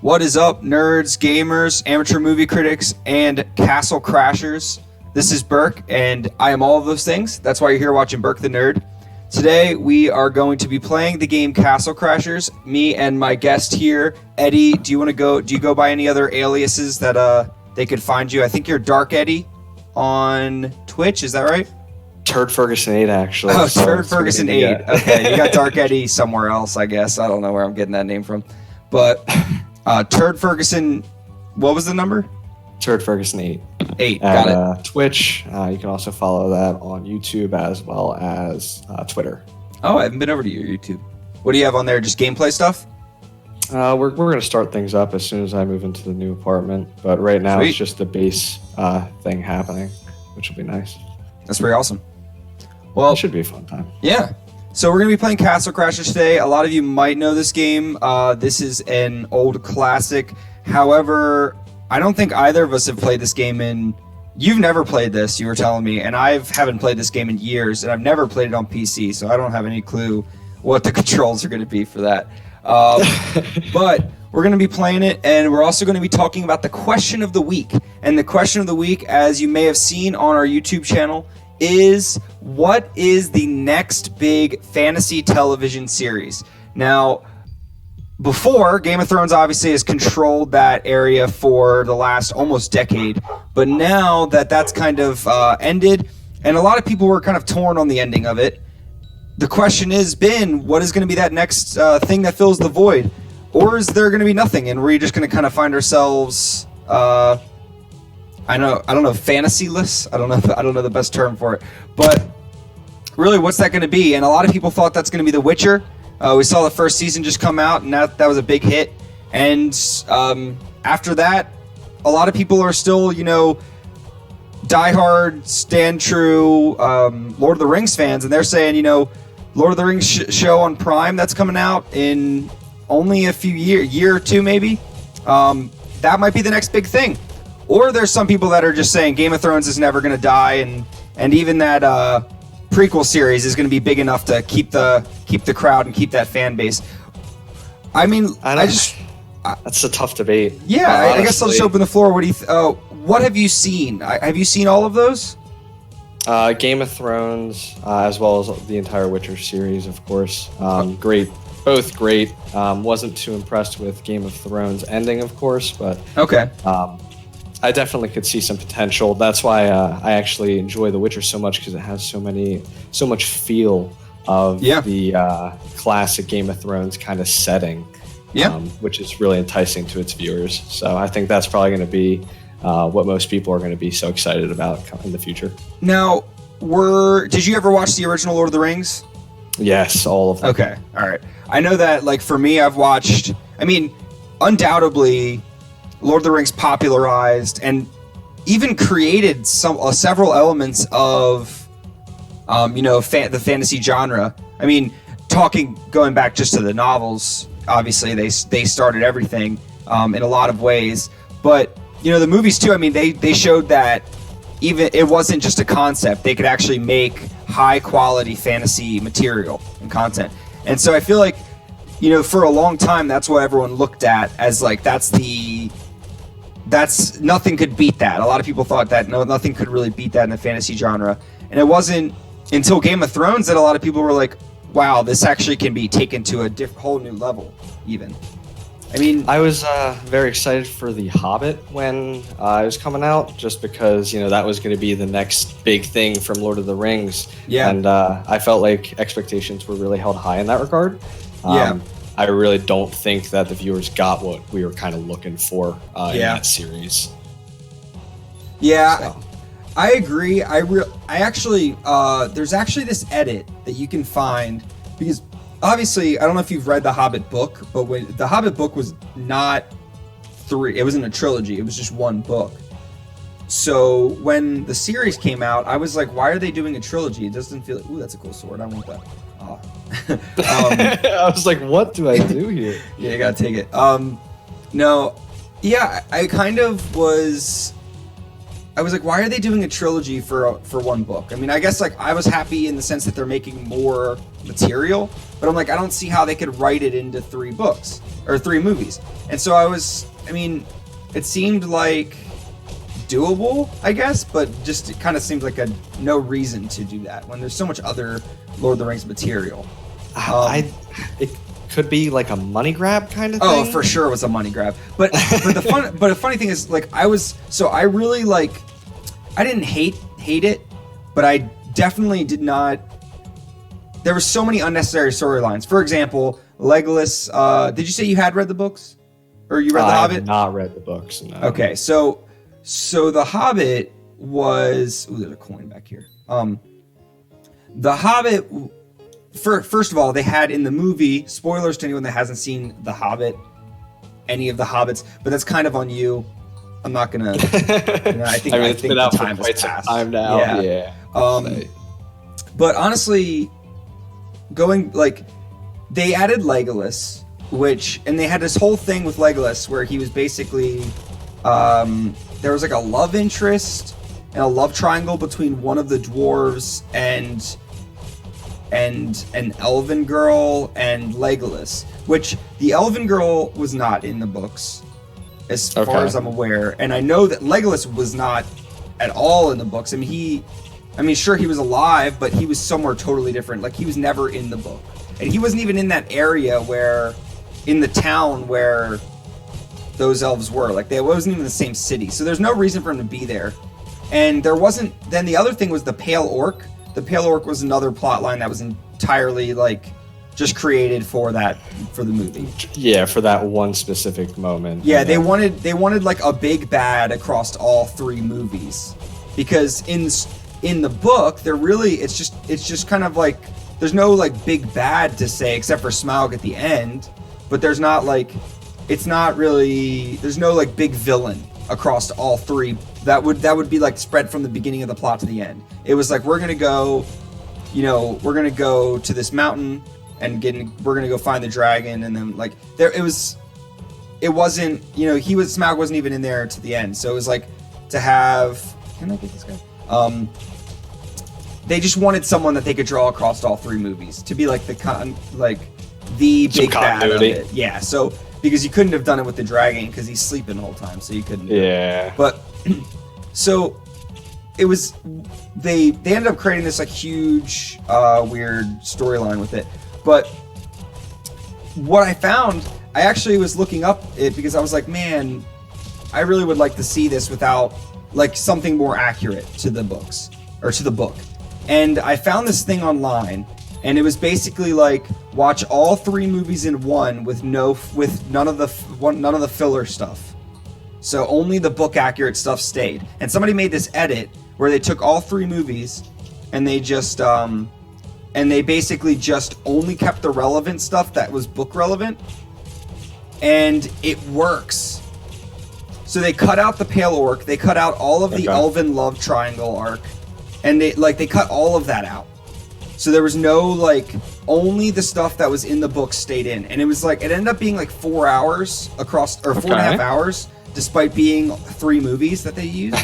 What is up, nerds, gamers, amateur movie critics, and castle crashers? This is Burke, and I am all of those things. That's why you're here watching Burke the Nerd. Today, we are going to be playing the game Castle Crashers. Me and my guest here, Eddie. Do you go by any other aliases that they could find you? I think you're Dark Eddie on Twitch. Is that right? TurdFerguson 8, actually. Oh, so TurdFerguson 8. Okay, you got Dark Eddie somewhere else, I guess. I don't know where I'm getting that name from. But TurdFerguson, what was the number? TurdFerguson 8. 8, got it. Twitch, you can also follow that on YouTube as well as Twitter. Oh, I haven't been over to your YouTube. What do you have on there? Just gameplay stuff? We're going to start things up as soon as I move into the new apartment. But right now, Sweet. It's just the base thing happening, which will be nice. That's pretty awesome. Well, it should be a fun time. Yeah. So we're going to be playing Castle Crashers today. A lot of you might know this game. This is an old classic. However, I don't think either of us have played this game in... You've never played this, you were telling me, and I haven't played this game in years, and I've never played it on PC, so I don't have any clue what the controls are going to be for that. But we're going to be playing it, and we're also going to be talking about the question of the week. And the question of the week, as you may have seen on our YouTube channel, is what is the next big fantasy television series? Now, before, Game of Thrones obviously has controlled that area for the last almost decade, but now that that's kind of ended, and a lot of people were kind of torn on the ending of it, the question has been, what is going to be that next thing that fills the void? Or is there going to be nothing, and we're just going to kind of find ourselves... I don't know, fantasy-less? I don't know the best term for it. But really, what's that going to be? And a lot of people thought that's going to be The Witcher. We saw the first season just come out, and that was a big hit. And after that, a lot of people are still, diehard, stand true Lord of the Rings fans, and they're saying, Lord of the Rings show on Prime that's coming out in only a year or two maybe. That might be the next big thing. Or there's some people that are just saying Game of Thrones is never going to die, and even that prequel series is going to be big enough to keep the crowd and keep that fan base. I mean, that's a tough debate. Yeah, I guess I'll just open the floor. What have you seen? Have you seen all of those? Game of Thrones, as well as the entire Witcher series, of course. Great. Both great. Wasn't too impressed with Game of Thrones ending, of course, but okay. I definitely could see some potential. That's why I actually enjoy The Witcher so much, because it has so much feel of the classic Game of Thrones kind of setting, which is really enticing to its viewers. So I think that's probably going to be what most people are going to be so excited about in the future. Now, did you ever watch the original Lord of the Rings? Yes, all of them. Okay, all right. I know that, for me, I've watched... undoubtedly... Lord of the Rings popularized and even created several elements of, the fantasy genre. Going back just to the novels, obviously they started everything in a lot of ways. But the movies too. They showed that even it wasn't just a concept; they could actually make high quality fantasy material and content. And so I feel like, for a long time, that's what everyone looked at as that's nothing could beat that. A lot of people thought that nothing could really beat that in the fantasy genre. And it wasn't until Game of Thrones that a lot of people were like, wow, this actually can be taken to a whole new level, even. I was very excited for The Hobbit when it was coming out, just because, that was going to be the next big thing from Lord of the Rings. Yeah. And I felt like expectations were really held high in that regard. I really don't think that the viewers got what we were kind of looking for in that series. Yeah, so. I agree. There's actually this edit that you can find, because obviously, I don't know if you've read the Hobbit book, but the Hobbit book was not it wasn't a trilogy, it was just one book. So when the series came out, I was like, why are they doing a trilogy? It doesn't feel ooh, that's a cool sword, I want that. I was like, what do I do here? Yeah, you gotta take it. I kind of was. I was like, why are they doing a trilogy for one book? I guess I was happy in the sense that they're making more material, but I'm like, I don't see how they could write it into 3 books. or 3 movies. And so I mean, it seemed like doable, I guess, but just it kind of seemed like no reason to do that when there's so much other Lord of the Rings material. It could be like a money grab kind of thing. Oh, for sure it was a money grab. But the funny thing is, like, I really like, I didn't hate it, but I definitely did not. There were so many unnecessary storylines. For example, Legolas. Did you say you had read the books, or you read The Hobbit? I have not read the books. No. Okay, so The Hobbit was. Ooh, there's a coin back here. The Hobbit. First of all, they had in the movie, spoilers to anyone that hasn't seen The Hobbit, any of the Hobbits, but that's kind of on you. I'm not gonna. I think it's been out the for time quite has some passed. time now. Yeah. But honestly, they added Legolas, and they had this whole thing with Legolas where he was basically, there was like a love interest and a love triangle between one of the dwarves and an elven girl and Legolas, which the elven girl was not in the books as far as I'm aware, and I know that Legolas was not at all in the books. I mean sure, he was alive, but he was somewhere totally different. Like, he was never in the book, and he wasn't even in that area in the town where those elves were. Like, they wasn't even in the same city, so there's no reason for him to be there. And there wasn't. Then the other thing was the Pale Orc. The Pale Orc was another plot line that was entirely, like, just created for the movie. Yeah, for that one specific moment. Yeah, they wanted like a big bad across all 3 movies, because in the book, it's just kind of like, there's no like big bad to say except for Smaug at the end, but there's no like big villain across all 3 that would be like spread from the beginning of the plot to the end. It was like, we're gonna go to this mountain and we're gonna go find the dragon, and then like it wasn't, Smaug wasn't even in there to the end. So it was like, to have, can I get this guy? They just wanted someone that they could draw across all 3 movies to be like the big bad of it. Yeah, so because you couldn't have done it with the dragon because he's sleeping the whole time, so you couldn't. Yeah. But so it was, they ended up creating this like huge weird storyline with it. But what I found, I actually was looking up it because I was like, man, I really would like to see this without like something more accurate to the books or to the book. And I found this thing online, and it was basically like, watch all 3 movies in one with none of the filler stuff. So only the book accurate stuff stayed. And somebody made this edit where they took all 3 movies and they just and they basically just only kept the relevant stuff that was book relevant, and it works. So they cut out the Pale Orc, they cut out all of the Elven love triangle arc, and they cut all of that out. So there was no, like, only the stuff that was in the book stayed in. And it was like, it ended up being like 4 hours across, or 4.5 hours, despite being 3 movies that they used.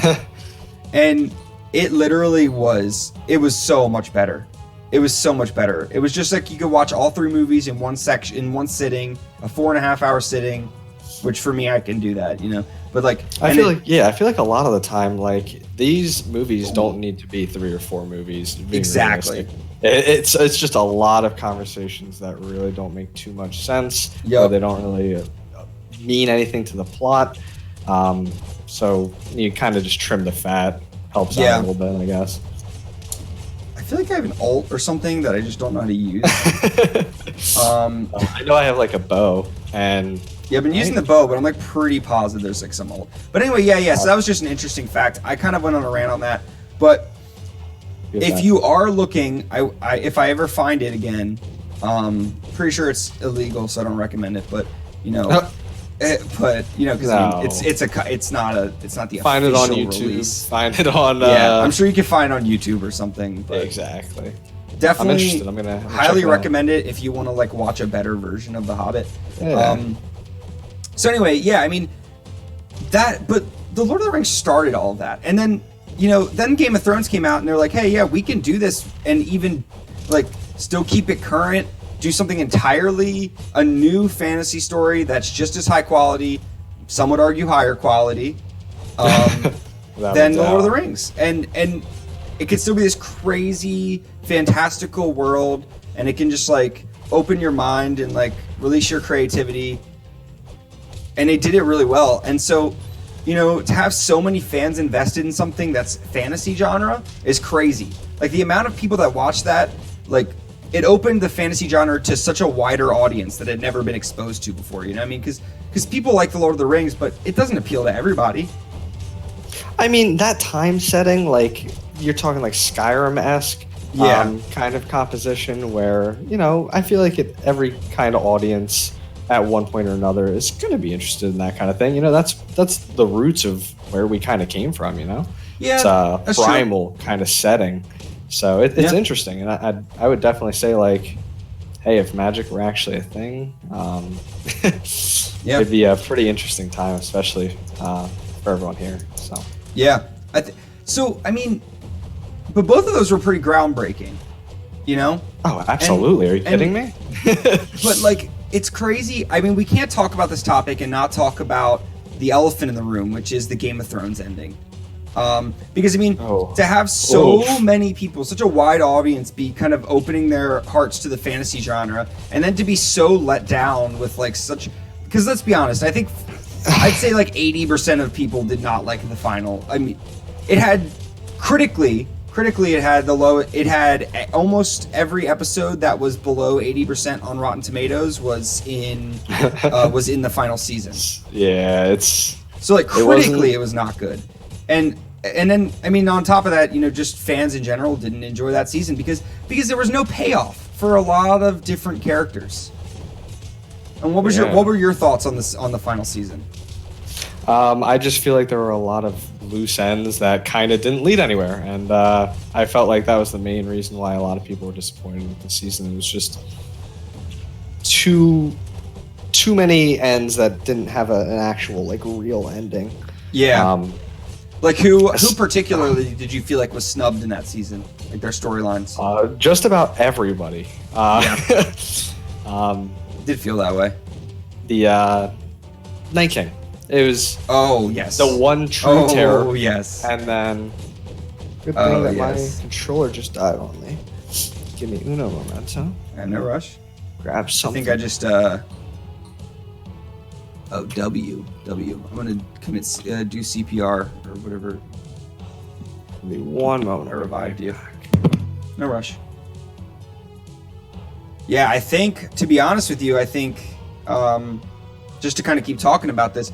And it literally was so much better. It was so much better. It was just like you could watch all 3 movies in one sitting, a 4.5 hour sitting, which for me, I can do that, But like, I feel like a lot of the time, like, these movies don't need to be 3 or 4 movies. Exactly. It's just a lot of conversations that really don't make too much sense. Yeah. They don't really mean anything to the plot. So you kind of just trim the fat. Helps out a little bit, I guess. I feel like I have an alt or something that I just don't know how to use. I know I have like a bow, and yeah, I've been using the bow, but I'm like pretty positive there's like some alt. But anyway, so that was just an interesting fact. I kind of went on a rant on that. But if you are looking, if I ever find it again, pretty sure it's illegal, so I don't recommend it. But because it's not the find official it on YouTube. Release. Find it on. I'm sure you can find it on YouTube or something. But exactly. Definitely, I'm interested. I'm gonna highly recommend it if you want to like watch a better version of The Hobbit. Yeah. So anyway, I mean but the Lord of the Rings started all of that, and then then Game of Thrones came out, and they're like, hey, yeah, we can do this, and even like still keep it current do something entirely a new fantasy story that's just as high quality, some would argue higher quality, than The Lord of the Rings. And it could still be this crazy, fantastical world, and it can just like open your mind and like release your creativity. And they did it really well. And so, you know, to have so many fans invested in something that's fantasy genre is crazy. Like the amount of people that watch that, like it opened the fantasy genre to such a wider audience that had never been exposed to before. You know what I mean? Because people like The Lord of the Rings, but it doesn't appeal to everybody. I mean, that time setting, like you're talking like Skyrim-esque kind of composition where, you know, I feel like every kind of audience at one point or another is going to be interested in that kind of thing. You know, that's the roots of where we kind of came from, you know? Yeah, it's a primal kind of setting. So it's interesting. And I would definitely say, like, hey, if magic were actually a thing, it'd be a pretty interesting time, especially for everyone here. So yeah. I mean, but both of those were pretty groundbreaking, you know? Oh, absolutely. Are you kidding me? But, like, it's crazy. I mean, we can't talk about this topic and not talk about the elephant in the room, which is the Game of Thrones ending. Because, I mean, to have so many people, such a wide audience be kind of opening their hearts to the fantasy genre, and then to be so let down with, like, such... Because, let's be honest, I think... I'd say, like, 80% of people did not like the final. I mean, it had... Critically, it had it had almost every episode that was below 80% on Rotten Tomatoes was in the final season. Yeah, it's so like critically it was not good, and then I mean on top of that, you know, just fans in general didn't enjoy that season because there was no payoff for a lot of different characters. And what were your thoughts on the final season? I just feel like there were a lot of loose ends that kind of didn't lead anywhere, and I felt like that was the main reason why a lot of people were disappointed with the season. It was just too many ends that didn't have an actual like real ending. Yeah. Like who particularly did you feel like was snubbed in that season? Like their storylines? Just about everybody. Did feel that way. The Night King. It was the one true terror. Oh, yes. And then good thing that my controller just died on me. Give me uno momento. No rush. Grab something. I think I just W. I'm gonna commit do CPR or whatever. Give me one moment. I revived you. No rush. Yeah, I think, to be honest with you, just to kind of keep talking about this,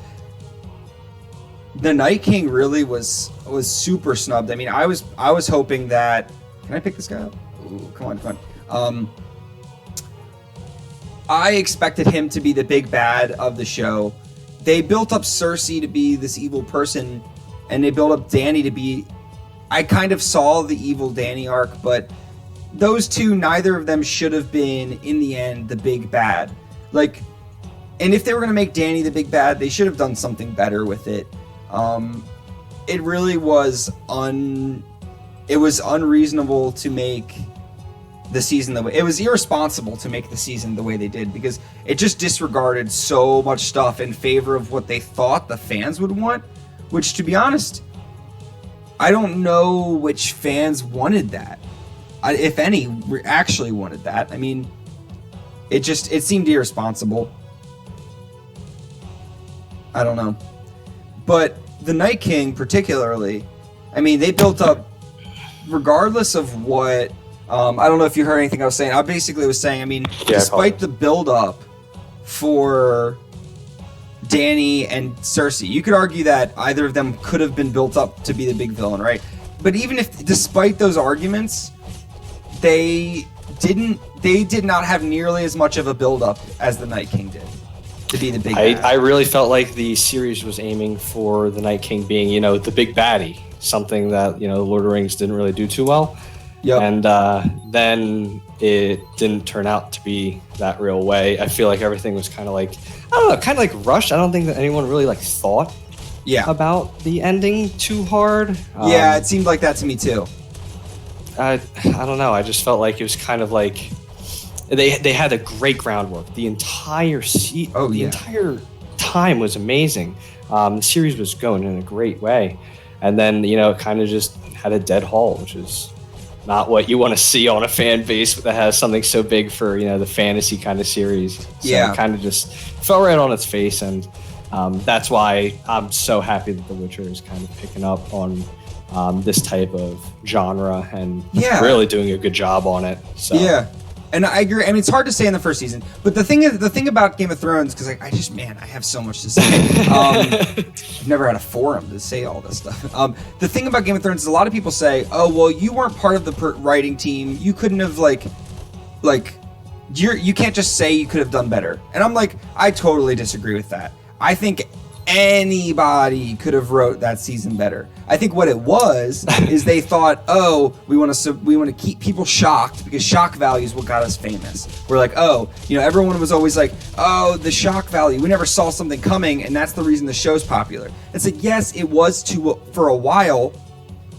the Night King really was super snubbed. I mean, I was hoping that... Can I pick this guy up? Ooh, come on. I expected him to be the big bad of the show. They built up Cersei to be this evil person, and they built up Dany to be... I kind of saw the evil Dany arc, but those two, neither of them should have been, in the end, the big bad. Like, and if they were going to make Dany the big bad, they should have done something better with it. It really was unreasonable to make the season the way it was irresponsible to make the season the way they did, because it just disregarded so much stuff in favor of what they thought the fans would want, which, to be honest, I don't know which fans wanted that, if any actually wanted that. I mean, it seemed irresponsible. I don't know. But the Night King particularly, I mean, they built up, regardless of what, I don't know if you heard anything I was saying. I basically was saying, I mean, despite the build-up for Dany and Cersei, you could argue that either of them could have been built up to be the big villain, right? But even if, despite those arguments, they did not have nearly as much of a build-up as the Night King did to be the big bad. I really felt like the series was aiming for the Night King being, you know, the big baddie, something that, you know, Lord of the Rings didn't really do too well. Yep. And then it didn't turn out to be that real way. I feel like everything was kind of like, I don't know, kind of like rushed. I don't think that anyone really like thought about the ending too hard. It seemed like that to me too. I don't know. I just felt like it was kind of like they had a great groundwork. The entire entire time was amazing. The series was going in a great way, and then it kind of just had a dead halt, which is not what you want to see on a fan base that has something so big for the fantasy kind of series. So it kind of just fell right on its face, and that's why I'm so happy that The Witcher is kind of picking up on this type of genre and really doing a good job on it. So. Yeah. And I agree. I mean, it's hard to say in the first season, but the thing about Game of Thrones, because I have so much to say. I've never had a forum to say all this stuff. The thing about Game of Thrones is a lot of people say, "Oh, well, you weren't part of the writing team. You couldn't have you can't just say you could have done better." And I'm like, I totally disagree with that. I think anybody could have wrote that season better. I think what it was is they thought, oh, we want to keep people shocked because shock value is what got us famous. We're like, oh, everyone was always like, oh, the shock value. We never saw something coming, and that's the reason the show's popular. It's like, yes, it was for a while,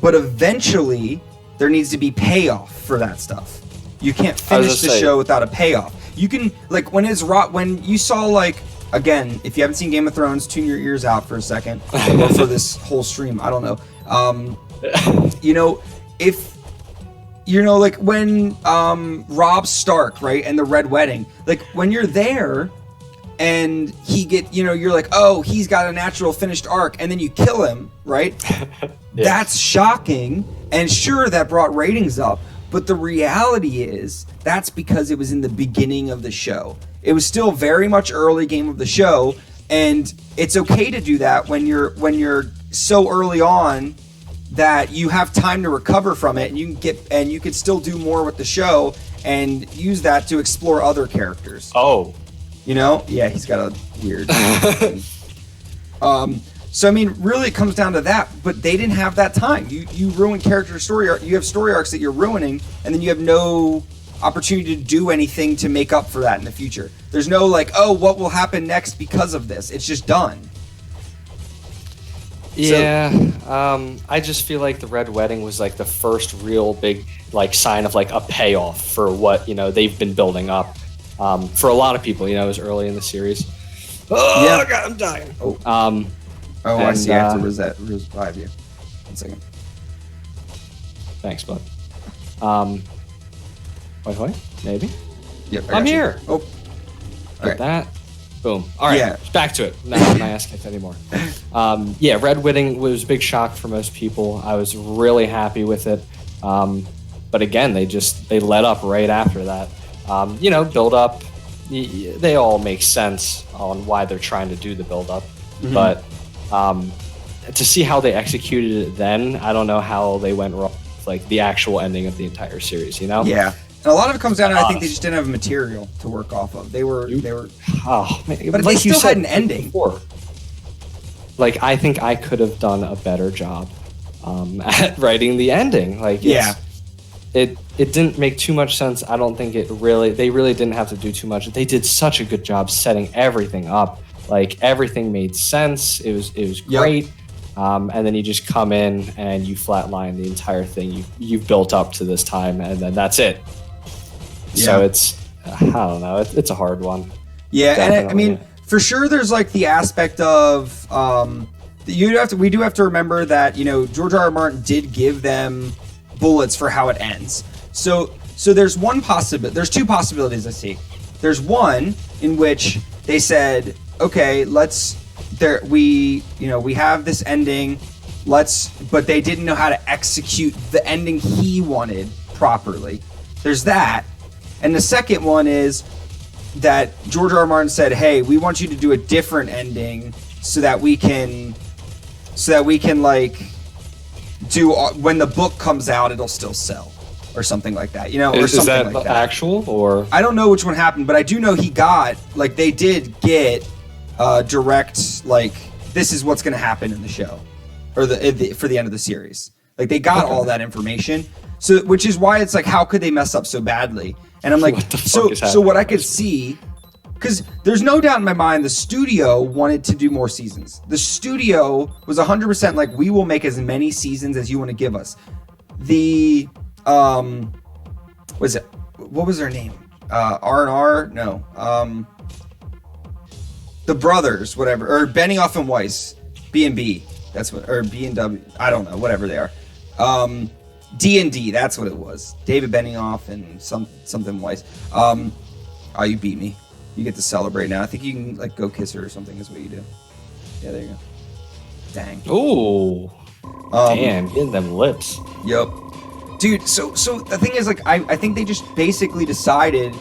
but eventually there needs to be payoff for that stuff. You can't finish the show without a payoff. You can when you saw again, if you haven't seen Game of Thrones, tune your ears out for a second, or for this whole stream. I don't know. When Robb Stark, right, and the Red Wedding, when you're there, and you're like, oh, he's got a natural finished arc, and then you kill him, right? That's shocking, and sure, that brought ratings up. But the reality is, that's because it was in the beginning of the show. It was still very much early game of the show, and it's okay to do that when you're so early on that you have time to recover from it, and you could still do more with the show and use that to explore other characters. Oh, yeah, he's got a weird thing. So I mean, really, it comes down to that. But they didn't have that time. You ruin story arc. You have story arcs that you're ruining, and then you have no opportunity to do anything to make up for that in the future. There's no oh, what will happen next because of this? It's just done. Yeah, I just feel like the Red Wedding was the first real big sign of a payoff for what they've been building up. For a lot of people, it was early in the series. Oh, yeah. God, I'm dying. I see. I have to revive you. 1 second. Thanks, bud. Wait, maybe? Yep, I'm here. Oh. Like that. Boom. All right, back to it. Not my ass kicked anymore. Red Wedding was a big shock for most people. I was really happy with it. But again, they let up right after that. Build up. They all make sense on why they're trying to do the build up. Mm-hmm. But to see how they executed it then, I don't know how they went wrong with the actual ending of the entire series, Yeah. And a lot of it comes down to I think they just didn't have material to work off of. They were oh man, but they still had an ending. Before. I think I could have done a better job at writing the ending. It didn't make too much sense. I don't think they really didn't have to do too much. They did such a good job setting everything up. Everything made sense. It was great. Yep. And then you just come in and you flatline the entire thing you've built up to this time, and then that's it. Yeah. So it's, I don't know, it's a hard one. Yeah, definitely. And I mean, for sure there's the aspect of, we do have to remember that, George R.R. Martin did give them bullets for how it ends. So there's there's two possibilities I see. There's one in which they said, okay, we have this ending, but they didn't know how to execute the ending he wanted properly. There's that. And the second one is that George R.R. Martin said, hey, we want you to do a different ending so that we can do, when the book comes out, it'll still sell or something like that, or is something that like that. Actual, or? I don't know which one happened, but I do know he got, they did get direct, this is what's going to happen in the show or for the end of the series. They got all that information. So, which is why it's how could they mess up so badly? And I'm so what I could see, because there's no doubt in my mind the studio wanted to do more seasons. The studio was 100% we will make as many seasons as you want to give us. What was her name? R&R, no, the brothers, whatever, or Benioff and Weiss, B&B, that's what, or B&W, I don't know, whatever they are. D&D, that's what it was. David Benioff and something Weiss. Oh, you beat me. You get to celebrate now. I think you can like go kiss her or something is what you do. Yeah, there you go. Dang. Ooh. Damn, getting them lips. Yep. Dude, so the thing is, like, I think they just basically decided,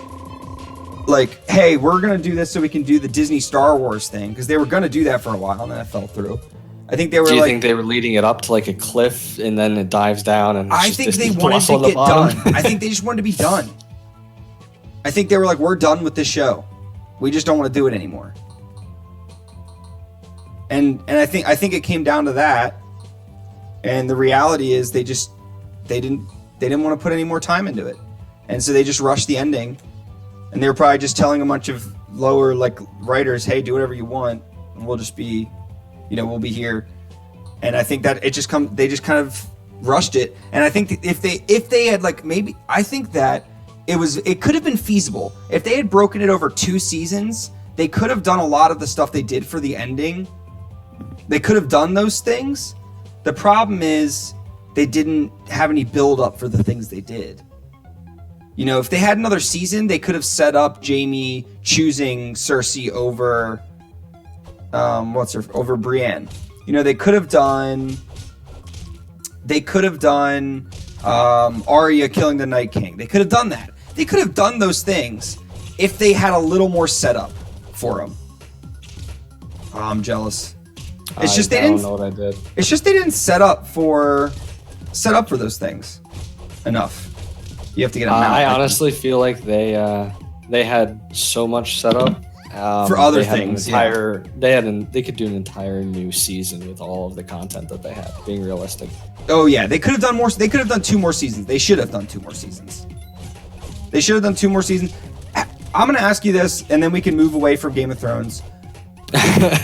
like, hey, we're going to do this so we can do the Disney Star Wars thing, because they were going to do that for a while, and then it fell through. I think they were, do you think they were leading it up to, like, a cliff, and then it dives down, and I think they wanted to get done. I think they just wanted to be done. I think they were like, we're done with this show. We just don't want to do it anymore. And I think it came down to that. And the reality is they didn't want to put any more time into it. And so they just rushed the ending. And they were probably just telling a bunch of lower like writers, hey, do whatever you want, and we'll just be, we'll be here. And I think that they just kind of rushed it. And I think if they had like maybe I think that it could have been feasible. If they had broken it over 2 seasons, they could have done a lot of the stuff they did for the ending. They could have done those things. The problem is they didn't have any build up for the things they did. If they had another season, they could have set up Jamie choosing Cersei over over Brienne. They could have done Arya killing the Night King. They could have done that. They could have done those things if they had a little more setup for them. Oh, I'm jealous. It's just they didn't know what I did. It's just they didn't set up for those things enough. You have to get them out. I honestly feel like they had so much setup for other things. They could do an entire new season with all of the content that they had. Being realistic. Oh yeah, they could have done more. They could have done 2 more seasons. They should have done 2 more seasons. I'm gonna ask you this, and then we can move away from Game of Thrones.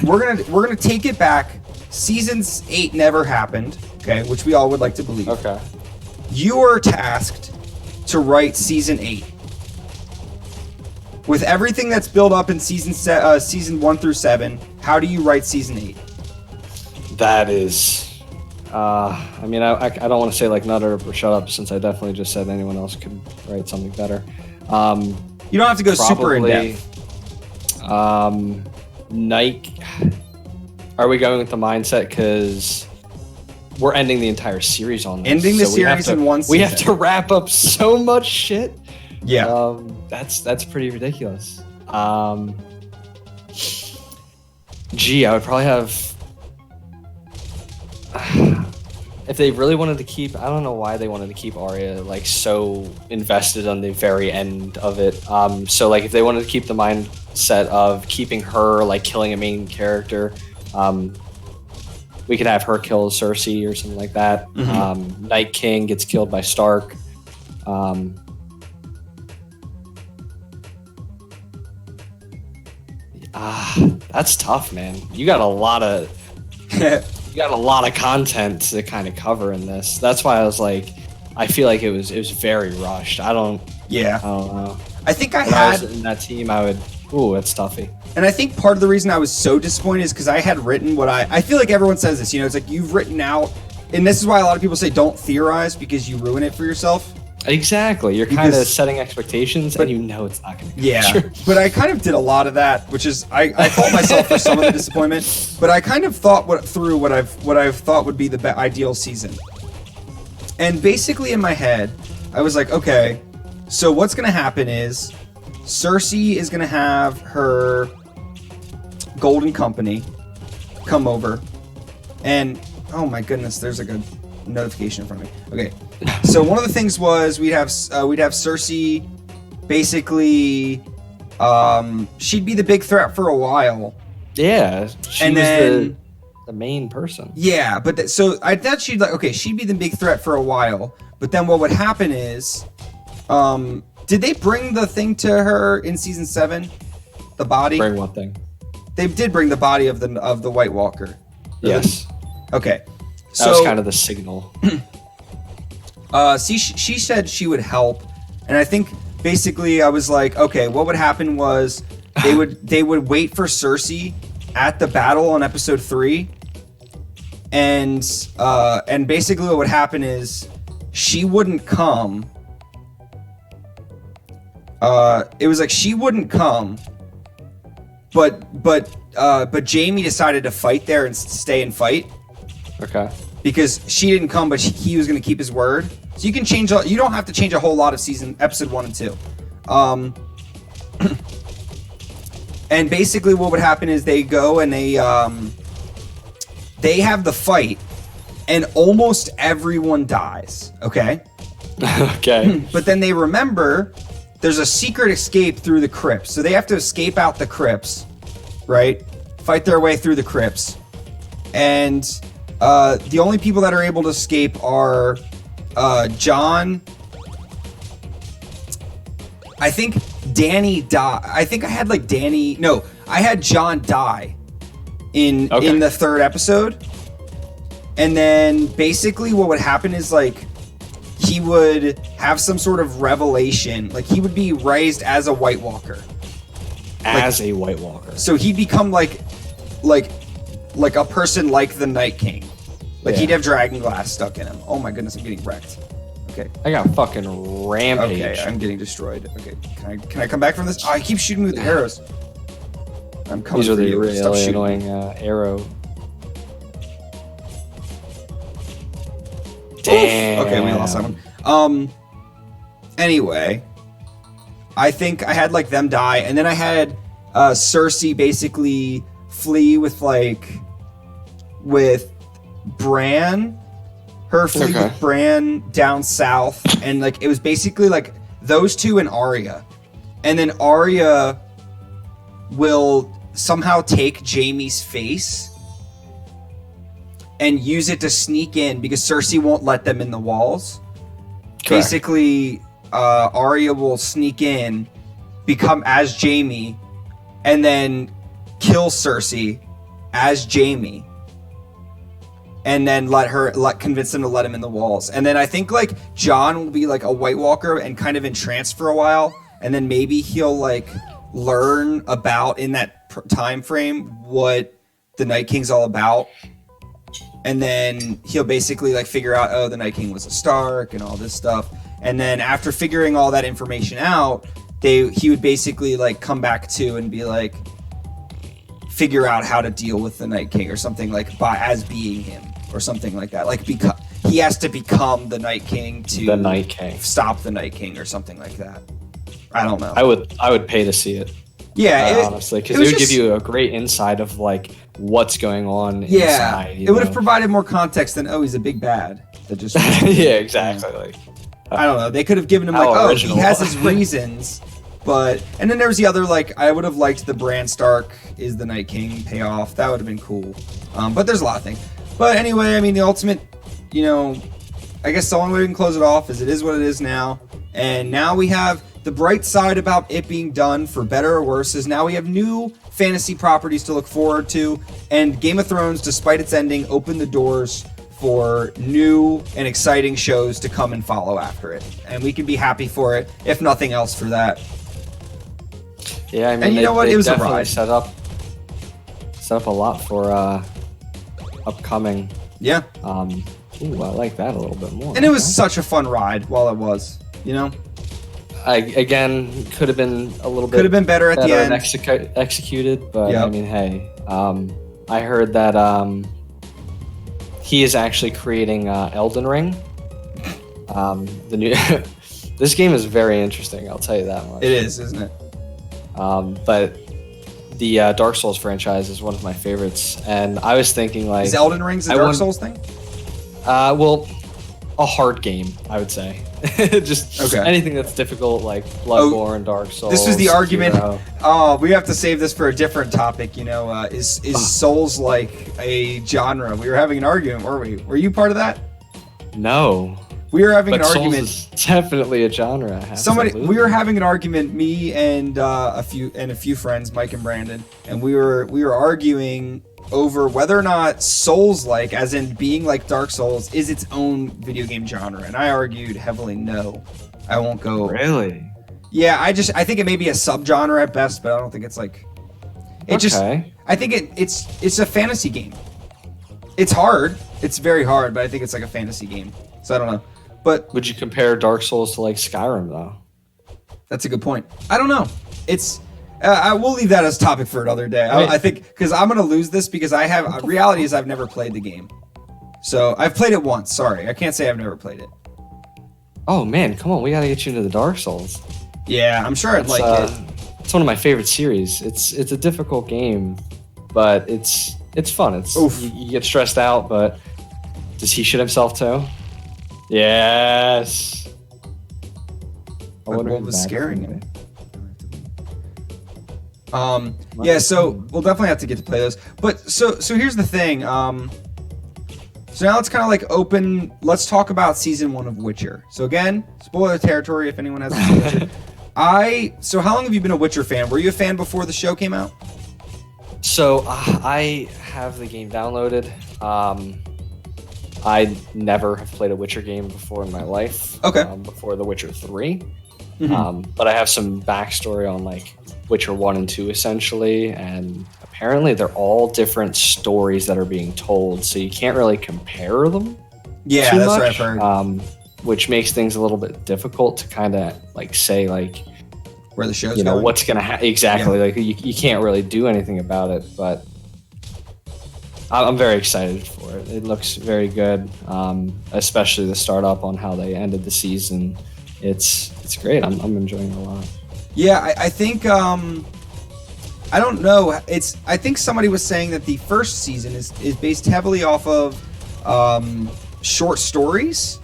we're gonna take it back. Season 8 never happened, okay, which we all would like to believe. Okay. You are tasked to write season 8 with everything that's built up in season 1 through 7. How do you write season 8? That is. I don't want to say like nutter or shut up, since I definitely just said anyone else could write something better. You don't have to go super in depth. Nike. Are we going with the mindset because we're ending the entire series on this? Ending the series in one season. We have to wrap up so much shit. Yeah. That's pretty ridiculous. I would probably have. If they really wanted to keep, I don't know why they wanted to keep Arya like so invested on the very end of it. So like if they wanted to keep the mindset of keeping her like killing a main character, we could have her kill Cersei or something like that. Mm-hmm. Night King gets killed by Stark. That's tough, man. You got a lot of content to kind of cover in this. That's why I was like, I feel like it was very rushed. I don't know. I think when I was in that team, it's stuffy. And I think part of the reason I was so disappointed is because I had written what I feel like everyone says this, it's like you've written out, and this is why a lot of people say don't theorize because you ruin it for yourself. Exactly. You're kind of setting expectations, and it's not going to be true. But I kind of did a lot of that, which is I fault myself for some of the disappointment. But I kind of thought through what I've thought would be the ideal season. And basically in my head, I was like, okay, so what's going to happen is Cersei is going to have her Golden Company come over, and oh my goodness, there's like a notification in front of me. Okay, so one of the things was we'd have Cersei basically she'd be the big threat for a while. Yeah, she was the main person. Yeah, but so I thought she'd be the big threat for a while, but then what would happen is did they bring the thing to her in season 7? The body? Bring what thing? They did bring the body of the White Walker. Yes. Okay. That was kind of the signal. She said she would help, and I think basically I was like, okay, what would happen was they would wait for Cersei at the battle on episode 3, and basically what would happen is she wouldn't come. It was like she wouldn't come, but Jaime decided to fight there and stay and fight. Okay. Because she didn't come, but he was going to keep his word. So you can change. You don't have to change a whole lot of episode 1 and 2. And basically, what would happen is they go and they have the fight, and almost everyone dies. Okay. Okay. But then they remember there's a secret escape through the crypts, so they have to escape out the crypts, right? Fight their way through the crypts, and the only people that are able to escape are John. I think Danny die. I think I had like Danny. No, I had John die in the 3rd episode, and then basically what would happen is like he would have some sort of revelation. Like he would be raised as a White Walker. A White Walker. So he'd become like a person like the Night King. Like he'd have dragon glass stuck in him. Oh my goodness, I'm getting wrecked. Okay. I got fucking rampage. Okay, I'm getting destroyed. Okay, can I come back from this? Oh, I keep shooting with the arrows. I'm coming These are for the you. really annoying arrow. Damn. Okay, we lost that one. Anyway, I think I had like them die, and then I had Cersei basically flee with Bran. Her flee with Bran down south, and like it was basically like those two and Arya, and then Arya will somehow take Jaime's face and use it to sneak in because Cersei won't let them in the walls. Correct. Basically, Arya will sneak in, become as Jaime, and then kill Cersei as Jaime. And then convince them to let him in the walls. And then I think like John will be like a White Walker and kind of in trance for a while. And then maybe he'll like learn about in that time frame what the Night King's all about. And then he'll basically like figure out, oh, the Night King was a Stark and all this stuff. And then after figuring all that information out, he would basically like come back to and be like, figure out how to deal with the Night King or something like as being him or something like that. Like because he has to become the Night King to stop the Night King or something like that. I don't know. I would pay to see it. Yeah, honestly, because it would give you a great insight of like what's going on inside. It would have provided more context than he's a big bad. That just yeah, exactly. Like I don't know. They could have given him like he has his reasons. But and then there's the other like I would have liked the Bran Stark is the Night King payoff. That would have been cool. But there's a lot of things. But anyway, I mean the ultimate, I guess the only way we can close it off is what it is now. And now we have the bright side about it being done, for better or worse, is now we have new fantasy properties to look forward to. And Game of Thrones, despite its ending, opened the doors for new and exciting shows to come and follow after it. And we can be happy for it, if nothing else for that. Yeah, I mean, and you know what? It was a definitely ride. Set up a lot for upcoming. Yeah. Ooh, I like that a little bit more. And it was such a fun ride while it was, Again, could have been a little bit. Could have been better at the end. Executed, but I mean, hey, I heard that he is actually creating Elden Ring. The new. This game is very interesting. I'll tell you that much. It is, isn't it? But the Dark Souls franchise is one of my favorites, and I was thinking like, is Elden Ring's a Dark Souls thing? Well, a hard game, I would say. Just anything that's difficult, like Bloodborne, Dark Souls. This was the argument. Oh, we have to save this for a different topic. Is Souls like a genre? We were having an argument, were we? Were you part of that? No. We were having an Souls argument. Is definitely a genre. We were having an argument. Me and a few friends, Mike and Brandon, and we were arguing over whether or not Souls-like, as in being like Dark Souls, is its own video game genre. And I argued heavily no. I won't go. Really? Yeah, I think it may be a subgenre at best, but I don't think it's like. It just. I think it's a fantasy game. It's hard. It's very hard, but I think it's like a fantasy game. So I don't know. But would you compare Dark Souls to like Skyrim though? That's a good point. I don't know. It's. I will leave that as a topic for another day. I think because I'm gonna lose this because I have. Reality is I've never played the game. So I've played it once. Sorry, I can't say I've never played it. Oh man, come on, we gotta get you into the Dark Souls. Yeah, I'm sure I'd like it. It's one of my favorite series. It's a difficult game, but it's fun. You get stressed out, but does he shit himself too? Yes. What was scaring him? Yeah, so we'll definitely have to get to play those. But so here's the thing. So now it's kind of like open. Let's talk about season 1 of Witcher. So again, spoiler territory if anyone hasn't seen Witcher. So how long have you been a Witcher fan? Were you a fan before the show came out? So I have the game downloaded. I never have played a Witcher game before in my life. Okay. Before The Witcher 3. But I have some backstory on like Witcher 1 and 2 essentially, and apparently they're all different stories that are being told, so you can't really compare them. Yeah, too that's much, what I've heard. Which makes things a little bit difficult to kind of like say like where the show's going. What's gonna happen exactly. Yeah. Like you can't really do anything about it, but I'm very excited for it. It looks very good, especially the startup on how they ended the season. It's great. I'm enjoying it a lot. Yeah, I think I don't know. I think somebody was saying that the first season is based heavily off of short stories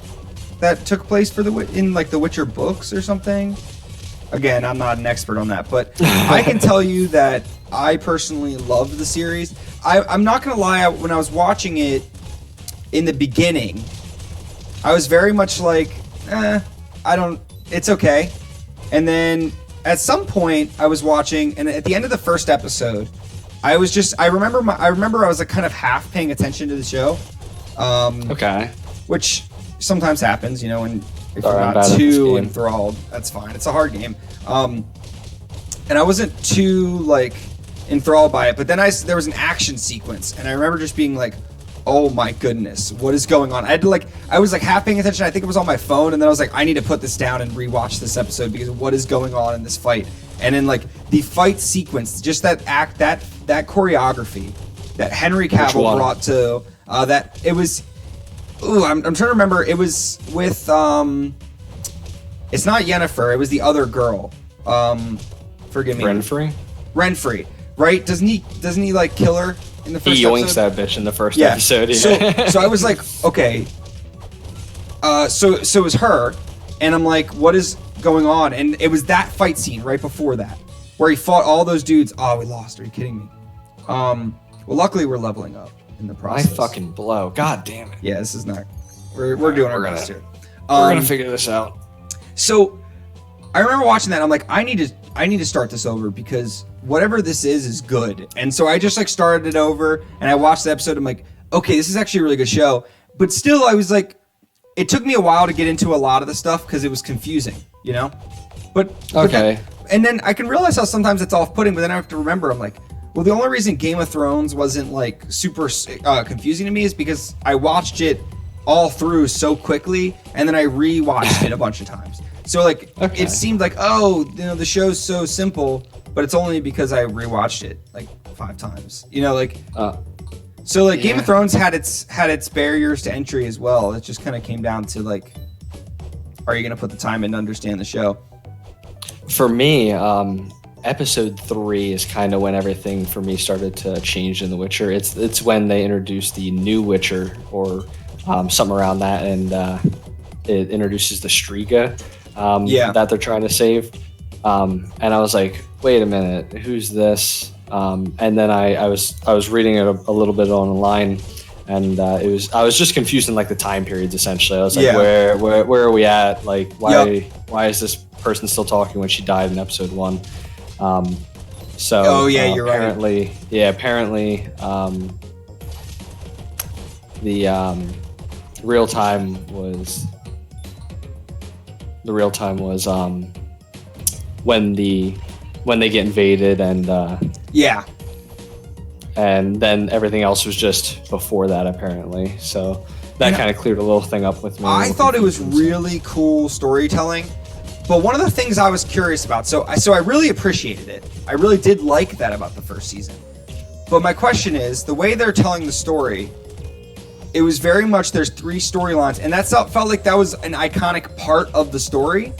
that took place in like the Witcher books or something. Again, I'm not an expert on that, but I can tell you that I personally love the series. I'm not gonna lie. When I was watching it in the beginning, I was very much like, it's okay. And then at some point I was watching, and at the end of the first episode, I remember I was like kind of half paying attention to the show. Okay. Which sometimes happens, and if you're not too enthralled, that's fine. It's a hard game. And I wasn't too like enthralled by it, but then there was an action sequence, and I remember just being like, oh my goodness, what is going on? I was like half paying attention. I think it was on my phone, and then I was like, I need to put this down and rewatch this episode because what is going on in this fight? And then like the fight sequence, just that choreography that Henry Cavill brought to that it was. Ooh, I'm trying to remember. It was with it's not Yennefer. It was the other girl. Forgive me. Renfrey, right? Doesn't he like kill her in the first episode? He yoinks that bitch in the first episode. Yeah. So I was like, okay. So it was her, and I'm like, what is going on? And it was that fight scene right before that, where he fought all those dudes. Oh, we lost. Are you kidding me? Well, luckily we're leveling up in the process. I fucking blow. God damn it. Yeah, this is not. We're doing our best here. We're gonna figure this out. So I remember watching that. And I'm like, I need to start this over because whatever this is good. And so I just like started it over and I watched the episode. I'm like, okay, this is actually a really good show. But still, I was like, it took me a while to get into a lot of the stuff because it was confusing, But okay. And then I can realize how sometimes it's off-putting, but then I have to remember, I'm like, well, the only reason Game of Thrones wasn't like super confusing to me is because I watched it all through so quickly, and then I re-watched it a bunch of times. So like, It seemed like, the show's so simple, but it's only because I re-watched it like 5 times. So like Game of Thrones had its barriers to entry as well. It just kind of came down to like, are you gonna put the time in to understand the show? For me, episode 3 is kind of when everything for me started to change in The Witcher. It's when they introduced the new Witcher or something around that, and it introduces the Striga that they're trying to save. And I was like, wait a minute, who's this? And then I was reading it a little bit online, and I was just confused in like the time periods essentially. I was like, where are we at? Like why is this person still talking when she died in episode 1? You're apparently, right. Apparently, the real time was when they get invaded, and and then everything else was just before that apparently. So that kind of cleared a little thing up with me. I thought it was really cool storytelling, but one of the things I was curious about, so I really appreciated it. I really did like that about the first season. But my question is, the way they're telling the story, it was very much there's 3 storylines, and that felt like that was an iconic part of the story.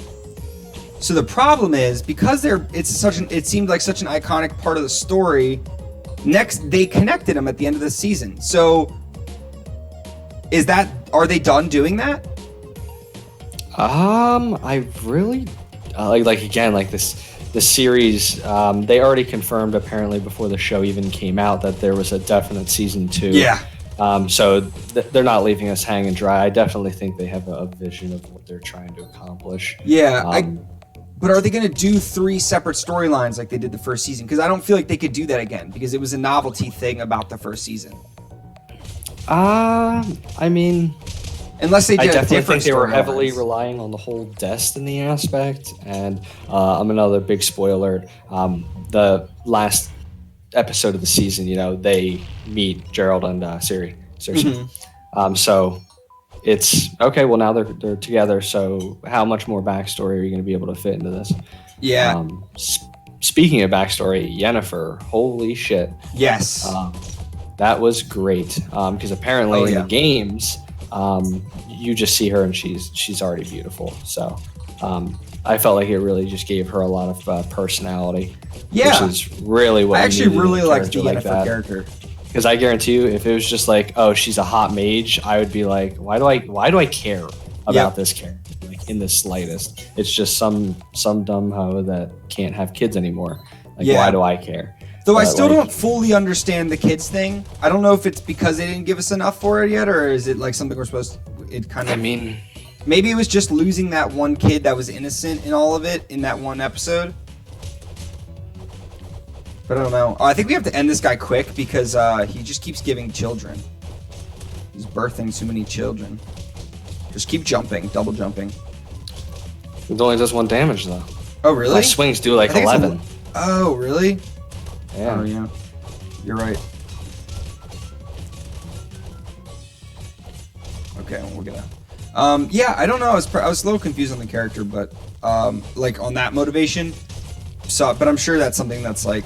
So the problem is, because it seemed like such an iconic part of the story, next they connected them at the end of the season. So are they done doing that? I really like again, like this series, they already confirmed apparently before the show even came out that there was a definite season 2. Yeah. So they're not leaving us hanging dry. I definitely think they have a vision of what they're trying to accomplish. Yeah. But are they going to do 3 separate storylines like they did the first season? Because I don't feel like they could do that again, because it was a novelty thing about the first season. I mean, unless they did I definitely think they were heavily lines. relying on the whole destiny aspect. And I'm another big spoiler. The last episode of the season, they meet Gerald and Cersei. Mm-hmm. So it's okay. Well, now they're together. So how much more backstory are you going to be able to fit into this? Yeah. Speaking of backstory, Yennefer, holy shit. Yes. That was great. Because apparently in the games, you just see her and she's already beautiful. So I felt like it really just gave her a lot of personality. Yeah. Which is really what I actually really liked the Yennefer character. Because I guarantee you, if it was just like, oh, she's a hot mage, I would be like, why do I care about this character? Like in the slightest. It's just some dumb hoe that can't have kids anymore. Like, why do I care? Though I still don't fully understand the kids thing. I don't know if it's because they didn't give us enough for it yet, or is it like something we're supposed to, I mean, maybe it was just losing that one kid that was innocent in all of it in that one episode. But I don't know. I think we have to end this guy quick because he just keeps giving children. He's birthing too many children. Just keep jumping, double jumping. It only does 1 damage though. Oh really? My swings do like 11. Oh really? Yeah. Oh yeah. You're right. Okay, we're gonna. Yeah, I don't know. I was a little confused on the character, but like on that motivation. So, but I'm sure that's something that's like.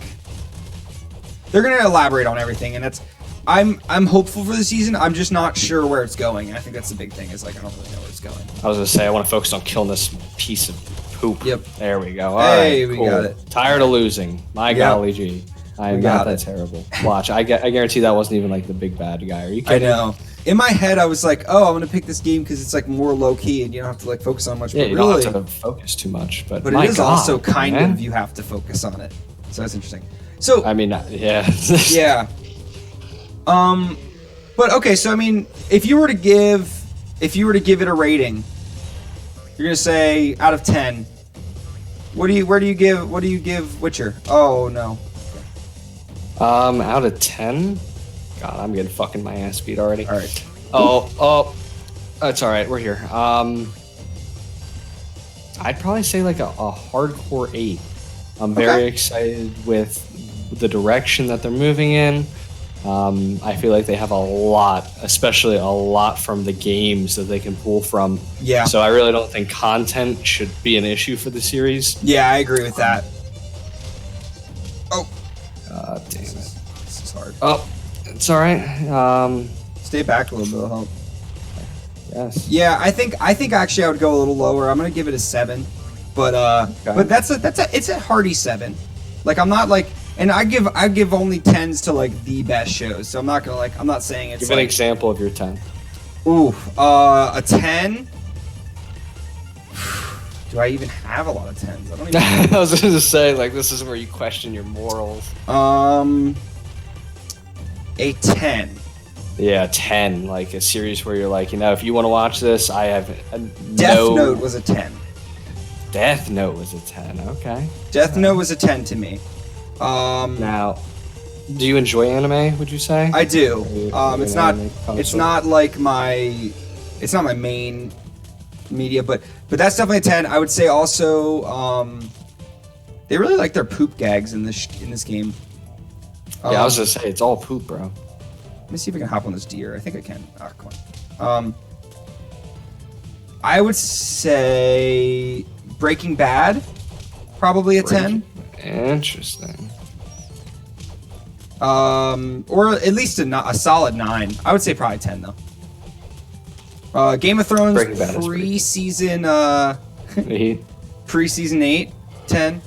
They're gonna elaborate on everything, and I'm hopeful for the season. I'm just not sure where it's going, and I think that's the big thing. Is like I don't really know where it's going. I was gonna say I want to focus on killing this piece of poop. Yep. There we go. All hey, right, we cool. got it. Tired of losing. My golly gee. I am not that terrible. Watch. I guarantee that wasn't even like the big bad guy. Are you kidding? I know. In my head, I was like, "Oh, I'm gonna pick this game because it's like more low key, and you don't have to like focus on much." Yeah, but you really, don't have to focus too much. But it is also kind of you have to focus on it. So that's interesting. So I mean, yeah. Yeah. But okay, so I mean, if you were to give it a rating, you're gonna say out of 10. Where do you give Witcher? Oh no. Out of 10. God, I'm getting fucking my ass beat already. All right. Oh, that's all right. We're here. I'd probably say like a hardcore 8. I'm very excited with the direction that they're moving in. I feel like they have a lot, especially a lot from the games that they can pull from. Yeah. So I really don't think content should be an issue for the series. Yeah, I agree with that. Oh. Damn it. This is hard. Oh, it's all right. Stay back a little bit, I'll help. Yes. Yeah, I think actually I would go a little lower. I'm gonna give it a 7, but but it's a hearty 7. Like I'm not like, and I give only 10s to like the best shows. So I'm not gonna like, I'm not saying it's. Give like, an example of your 10. Ooh, a 10. Do I even have a lot of 10s? I don't even. I was gonna say like this is where you question your morals. A 10. Yeah, 10. Like a series where you're like, if you want to watch this, I have Death Note was a 10. Death Note was a 10. Okay. Death Note was a 10 to me. Now, do you enjoy anime? Would you say? I do. It's not my main media, but that's definitely a 10. I would say also They really like their poop gags in this game. Yeah, I was gonna say it's all poop, bro. Let me see if I can hop on this deer. I think I can. Oh, come on. I would say Breaking Bad, probably a 10. Interesting. Or at least a solid 9. I would say probably 10 though. Game of Thrones pre-season pre-season 8, 10.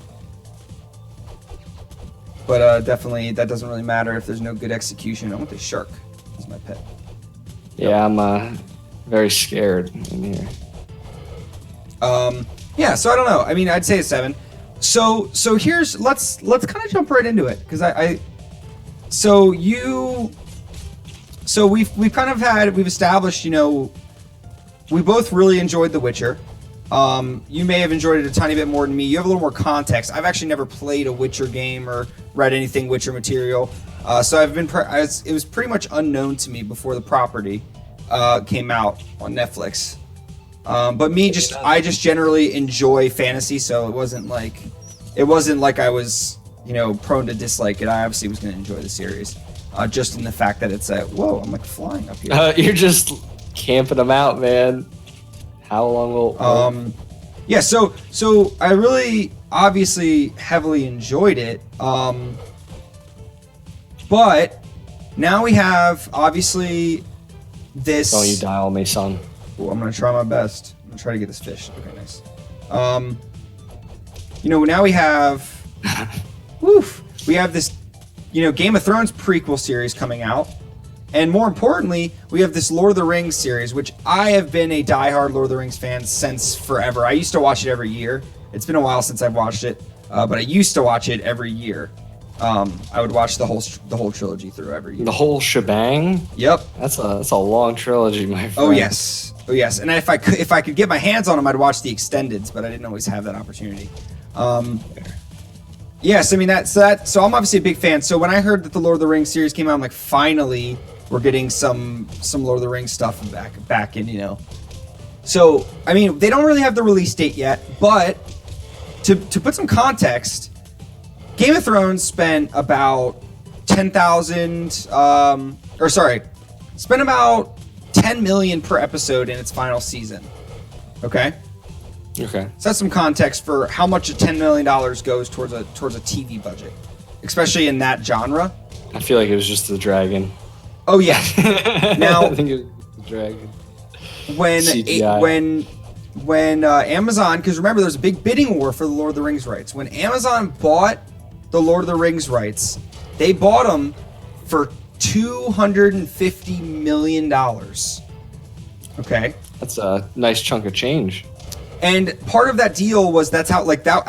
But definitely that doesn't really matter if there's no good execution. I want the shark. He's my pet. Yeah, I'm very scared in here. Yeah, so I don't know. I mean, I'd say a 7. So here's let's kind of jump right into it because we've established, you know, we both really enjoyed The Witcher. You may have enjoyed it a tiny bit more than me. You have a little more context. I've actually never played a Witcher game or read anything Witcher material, so it was pretty much unknown to me before the property came out on Netflix. But I just generally enjoy fantasy, so it wasn't like I was, you know, prone to dislike it. I obviously was going to enjoy the series, just in the fact that it's whoa, I'm like flying up here. You're just camping them out, man. How long will? Yeah, so I really obviously heavily enjoyed it. But now we have obviously this. Don't you die on me, son. Ooh, I'm gonna try my best. I'm gonna try to get this fish. Okay, nice. You know, now we have we have this, you know, Game of Thrones prequel series coming out. And more importantly, we have this Lord of the Rings series, which I have been a diehard Lord of the Rings fan since forever. I used to watch it every year. It's been a while since I've watched it, but I used to watch it every year. I would watch the whole trilogy through every year. The whole shebang? Yep. That's a long trilogy, my friend. Oh yes. And if I could get my hands on them, I'd watch the extendeds, but I didn't always have that opportunity. Yes, I mean so I'm obviously a big fan. So when I heard that the Lord of the Rings series came out, I'm like, finally we're getting some Lord of the Rings stuff back in, you know. So I mean, they don't really have the release date yet, but to put some context, Game of Thrones spent about spent about $10 million per episode in its final season. Okay. Okay. So that's some context for how much $10 million goes towards a TV budget, especially in that genre. I feel like it was just the dragon. Oh yeah. Now I think it was the dragon. When Amazon, because remember there's a big bidding war for the Lord of the Rings rights. When Amazon bought the Lord of the Rings rights, they bought them for $250 million. Okay. That's a nice chunk of change. And part of that deal was I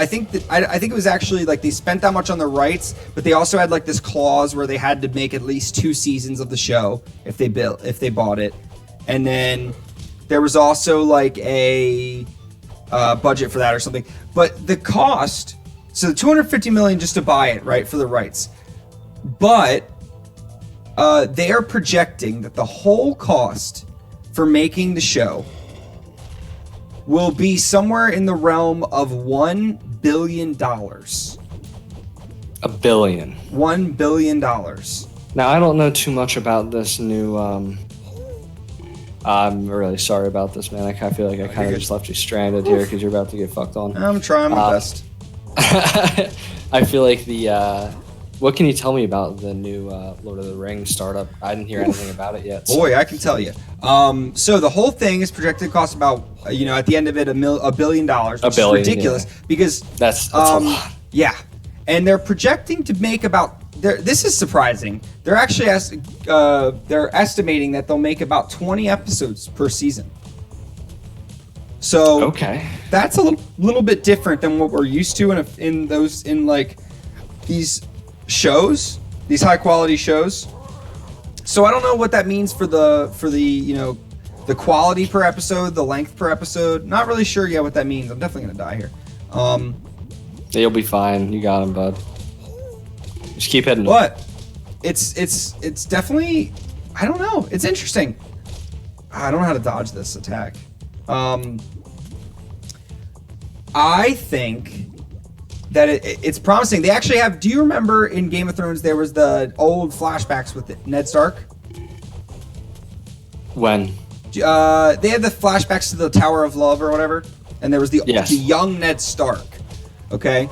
think it was actually like they spent that much on the rights, but they also had like this clause where they had to make at least 2 seasons of the show if they bought it. And then there was also like a budget for that or something. But the cost, so the $250 million just to buy it, right, for the rights. But they are projecting that the whole cost for making the show will be somewhere in the realm of $1 billion. $1 billion. $1 billion. Now, I don't know too much about this new. I'm really sorry about this, man. I feel like I kind of just left you stranded here because you're about to get fucked on. I'm trying my best. I feel like what can you tell me about the new Lord of the Rings startup? I didn't hear anything about it yet. So. Boy, I can tell you. So the whole thing is projected to cost about, you know, at the end of it, $1 billion, which is ridiculous because that's a lot. Yeah, and they're projecting to make about. This is surprising. They're actually they're estimating that they'll make about 20 episodes per season. So okay, that's a little bit different than what we're used to in these shows, these high quality shows. So I don't know what that means for the you know, the quality per episode, the length per episode. Not really sure yet what that means. I'm definitely gonna die here. You'll be fine. You got him, bud. Just keep hitting. But it's definitely, I don't know. It's interesting. I don't know how to dodge this attack. I think that it's promising. They actually have. Do you remember in Game of Thrones there was the old flashbacks with Ned Stark? When? They had the flashbacks to the Tower of Love or whatever, and there was the young Ned Stark. Okay,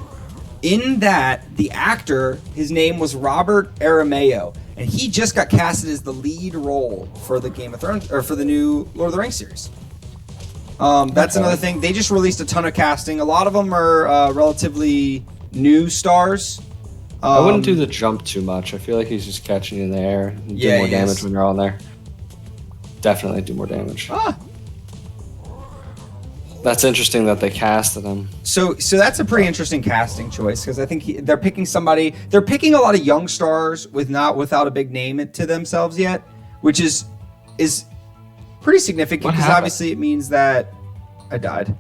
in that the actor, his name was Robert Aramayo, and he just got casted as the lead role for the Game of Thrones or for the new Lord of the Rings series. That's another thing. They just released a ton of casting. A lot of them are relatively new stars. I wouldn't do the jump too much. I feel like he's just catching you in the air and do more damage when you're on there. Definitely do more damage. That's interesting that they casted him. So that's a pretty interesting casting choice because I think they're picking somebody. They're picking a lot of young stars without a big name to themselves yet, which is pretty significant because obviously it means that I died.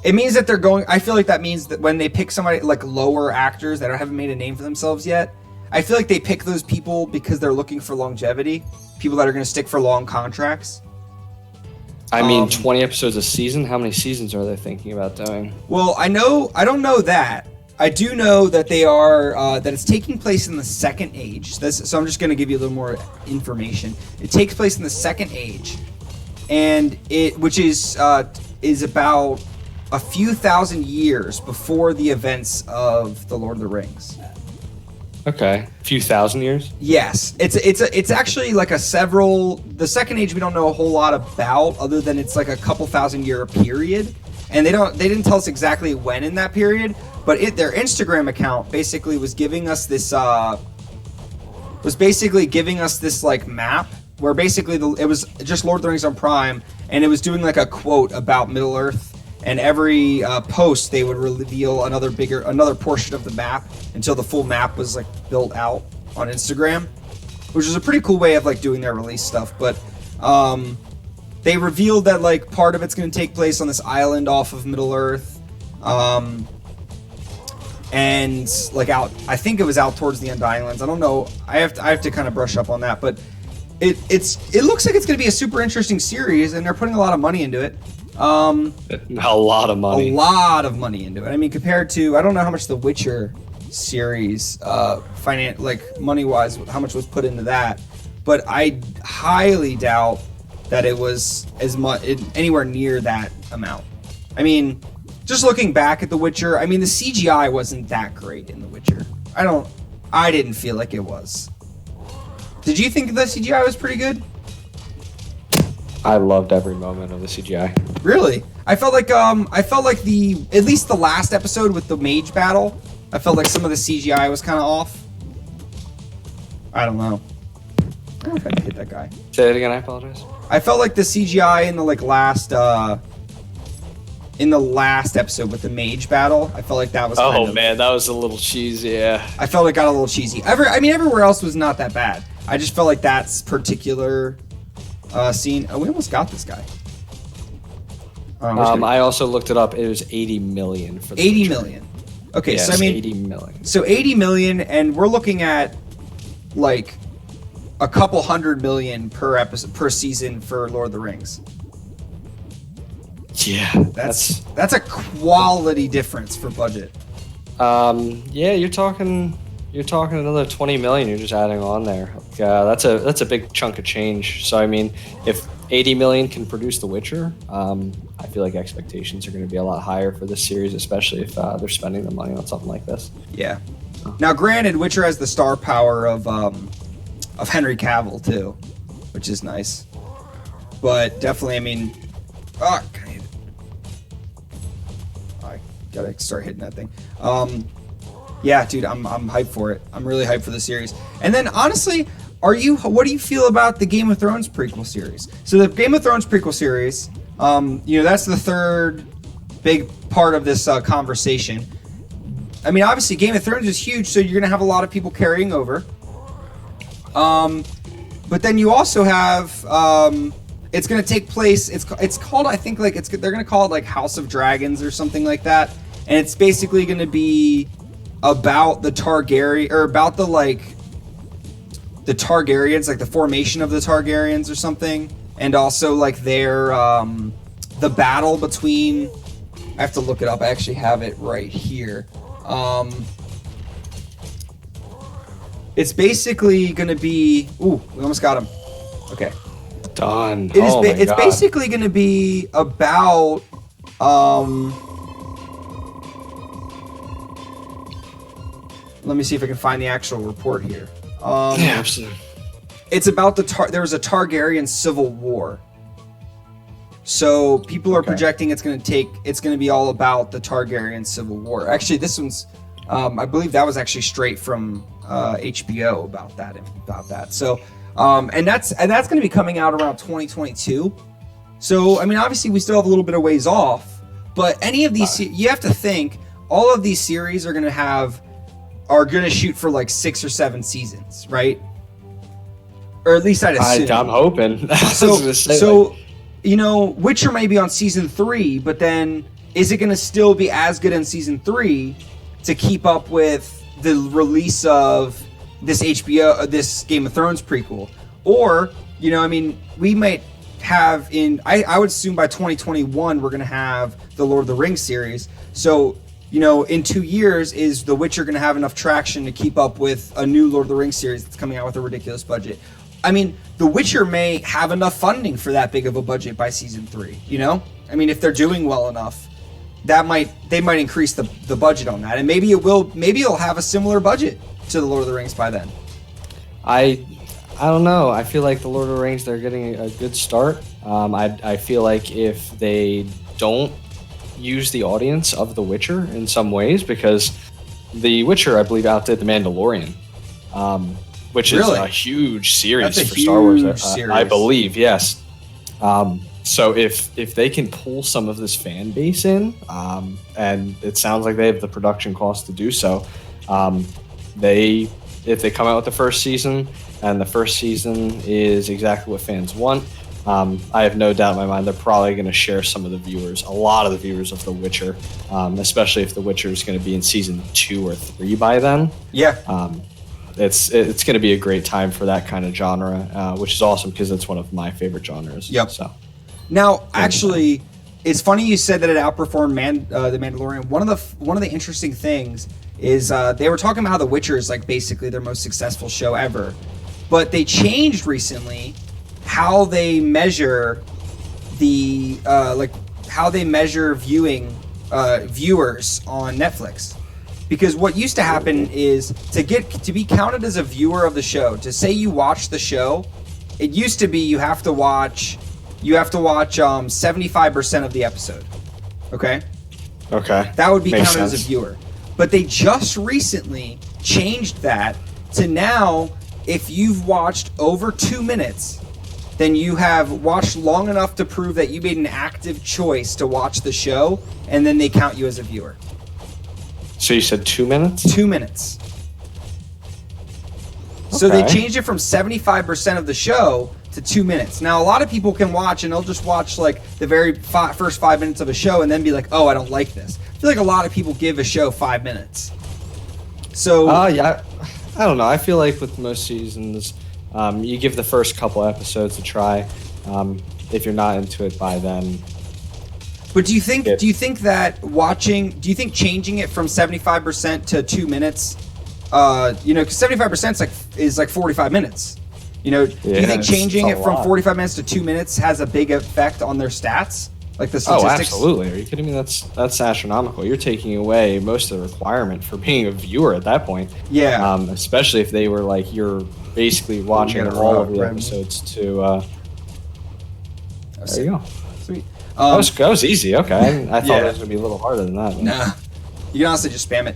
It means that they're going. I feel like that means that when they pick somebody like lower actors that haven't made a name for themselves yet, I feel like they pick those people because they're looking for longevity, people that are going to stick for long contracts. I mean, 20 episodes a season? How many seasons are they thinking about doing? Well, I don't know that. I do know that they are that it's taking place in the Second Age. So I'm just going to give you a little more information. It takes place in the Second Age, and which is about a few thousand years before the events of the Lord of the Rings. Okay, a few thousand years. Yes, it's actually like the Second Age we don't know a whole lot about, other than it's like a couple thousand year period, and they didn't tell us exactly when in that period. But their Instagram account basically was giving us this like map where basically it was just Lord of the Rings on Prime, and it was doing like a quote about Middle Earth, and every post they would reveal another portion of the map until the full map was like built out on Instagram, which is a pretty cool way of like doing their release stuff. But they revealed that like part of it's going to take place on this island off of Middle Earth. And like I think it was out towards the Undying Lands. I don't know. I have to kind of brush up on that, but it looks like it's going to be a super interesting series, and they're putting a lot of money into it. A lot of money. A lot of money into it. I mean, compared to I don't know how much the Witcher series, money-wise, how much was put into that, but I highly doubt that it was as much anywhere near that amount. I mean, just looking back at The Witcher, I mean, the CGI wasn't that great in The Witcher. I didn't feel like it was. Did you think the CGI was pretty good? I loved every moment of the CGI. Really? I felt like at least the last episode with the mage battle, I felt like some of the CGI was kind of off. I don't know. I don't know if I can hit that guy. Say it again, I apologize. I felt like the CGI in the last episode with the mage battle, I felt like that was man, that was a little cheesy, yeah. I felt it got a little cheesy. Everywhere else was not that bad. I just felt like that particular scene. Oh, we almost got this guy. I also looked it up. It was 80 million for the 80 million. Okay, yes, so I mean 80 million. So 80 million, and we're looking at like a couple $100 million per episode per season for Lord of the Rings. Yeah, that's a quality difference for budget. Yeah, you're talking another 20 million. You're just adding on there. That's a big chunk of change. So I mean, if 80 million can produce The Witcher, I feel like expectations are going to be a lot higher for this series, especially if they're spending the money on something like this. Yeah. Now, granted, Witcher has the star power of Henry Cavill too, which is nice. But definitely, I mean, I gotta start hitting that thing. Yeah, dude, I'm hyped for it. I'm really hyped for the series. And then, honestly, what do you feel about the Game of Thrones prequel series? So the Game of Thrones prequel series, that's the third big part of this conversation. I mean, obviously, Game of Thrones is huge, so you're gonna have a lot of people carrying over. But then you also have it's gonna take place. It's called, I think, like they're gonna call it like House of Dragons or something like that, and it's basically gonna be about the Targaryen, or about the Targaryens, like the formation of the Targaryens or something, and also like their the battle between, I have to look it up. I actually have it right here. It's basically going to be... Ooh, we almost got him. Okay. Done. It's basically going to be about... let me see if I can find the actual report here. Yeah, absolutely. It's about there was a Targaryen civil war. So people are projecting it's going to be all about the Targaryen civil war. Actually, this one's, I believe that was actually straight from HBO about that. So, and that's going to be coming out around 2022. So, I mean, obviously we still have a little bit of ways off, but any of these, you have to think all of these series are going to shoot for like 6 or 7 seasons, right? Or at least I'd assume. I'm hoping. So you know, Witcher may be on season 3, but then is it going to still be as good in season 3 to keep up with the release of this this Game of Thrones prequel? Or, you know, I mean, we might have I would assume by 2021 we're going to have the Lord of the Rings series. So, you know, in 2 years, is The Witcher going to have enough traction to keep up with a new Lord of the Rings series that's coming out with a ridiculous budget? I mean, The Witcher may have enough funding for that big of a budget by season 3, you know? I mean, if they're doing well enough, they might increase the budget on that. And maybe it'll have a similar budget to The Lord of the Rings by then. I don't know. I feel like The Lord of the Rings, they're getting a good start. I feel like if they don't use the audience of The Witcher in some ways, because The Witcher, I believe, outdid The Mandalorian, which is a huge series for Star Wars. I believe, yes. So if they can pull some of this fan base in, and it sounds like they have the production cost to do so, if they come out with the first season, and the first season is exactly what fans want, I have no doubt in my mind they're probably going to share some of a lot of the viewers of The Witcher, especially if The Witcher is going to be in season 2 or 3 by then. Yeah. It's going to be a great time for that kind of genre, which is awesome because it's one of my favorite genres. Yep. So, now, actually, it's funny you said that it outperformed The Mandalorian. One of the interesting things is they were talking about how The Witcher is like basically their most successful show ever, but they changed recently how they measure viewers on Netflix. Because what used to happen is to be counted as a viewer of the show, to say you watch the show, it used to be you have to watch 75% of the episode. Okay? Okay. That would be counted as a viewer. But they just recently changed that to now, if you've watched over 2 minutes, then you have watched long enough to prove that you made an active choice to watch the show, and then they count you as a viewer. So you said 2 minutes? 2 minutes. Okay. So they changed it from 75% of the show to 2 minutes. Now, a lot of people can watch, and they'll just watch like the very first 5 minutes of a show and then be like, oh, I don't like this. I feel like a lot of people give a show 5 minutes. So... yeah, I don't know. I feel like with most seasons, you give the first couple episodes a try. If you're not into it by then... But do you think changing it from 75% to 2 minutes, because 75% is like 45 minutes. Do you think changing it from 45 minutes to 2 minutes has a big effect on their stats? Like the statistics? Oh, absolutely. Are you kidding me? That's astronomical. You're taking away most of the requirement for being a viewer at that point. Yeah. Especially if they were like, you're basically watching all of the episodes to... there you go. Sweet. That was easy. Okay, I thought it was gonna be a little harder than that. Nah, you can honestly just spam it.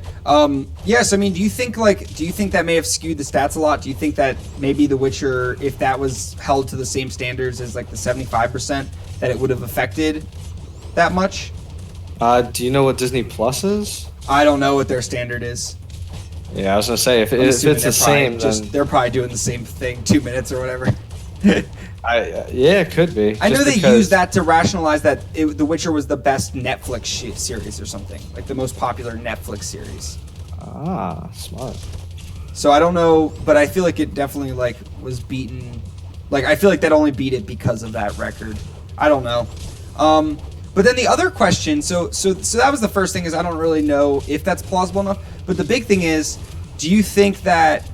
Yes, I mean, do you think that may have skewed the stats a lot? Do you think that maybe The Witcher, if that was held to the same standards as like the 75%, that it would have affected that much? Do you know what Disney Plus is? I don't know what their standard is. Yeah, I was gonna say if it's the same, then they're probably doing the same thing, 2 minutes or whatever. Yeah, it could be. I know they use that to rationalize that The Witcher was the best Netflix series or something, like the most popular Netflix series. Ah, smart. So I don't know, but I feel like it definitely like was beaten. Like I feel like that only beat it because of that record. I don't know. But then the other question, so that was the first thing, is I don't really know if that's plausible enough. But the big thing is, do you think that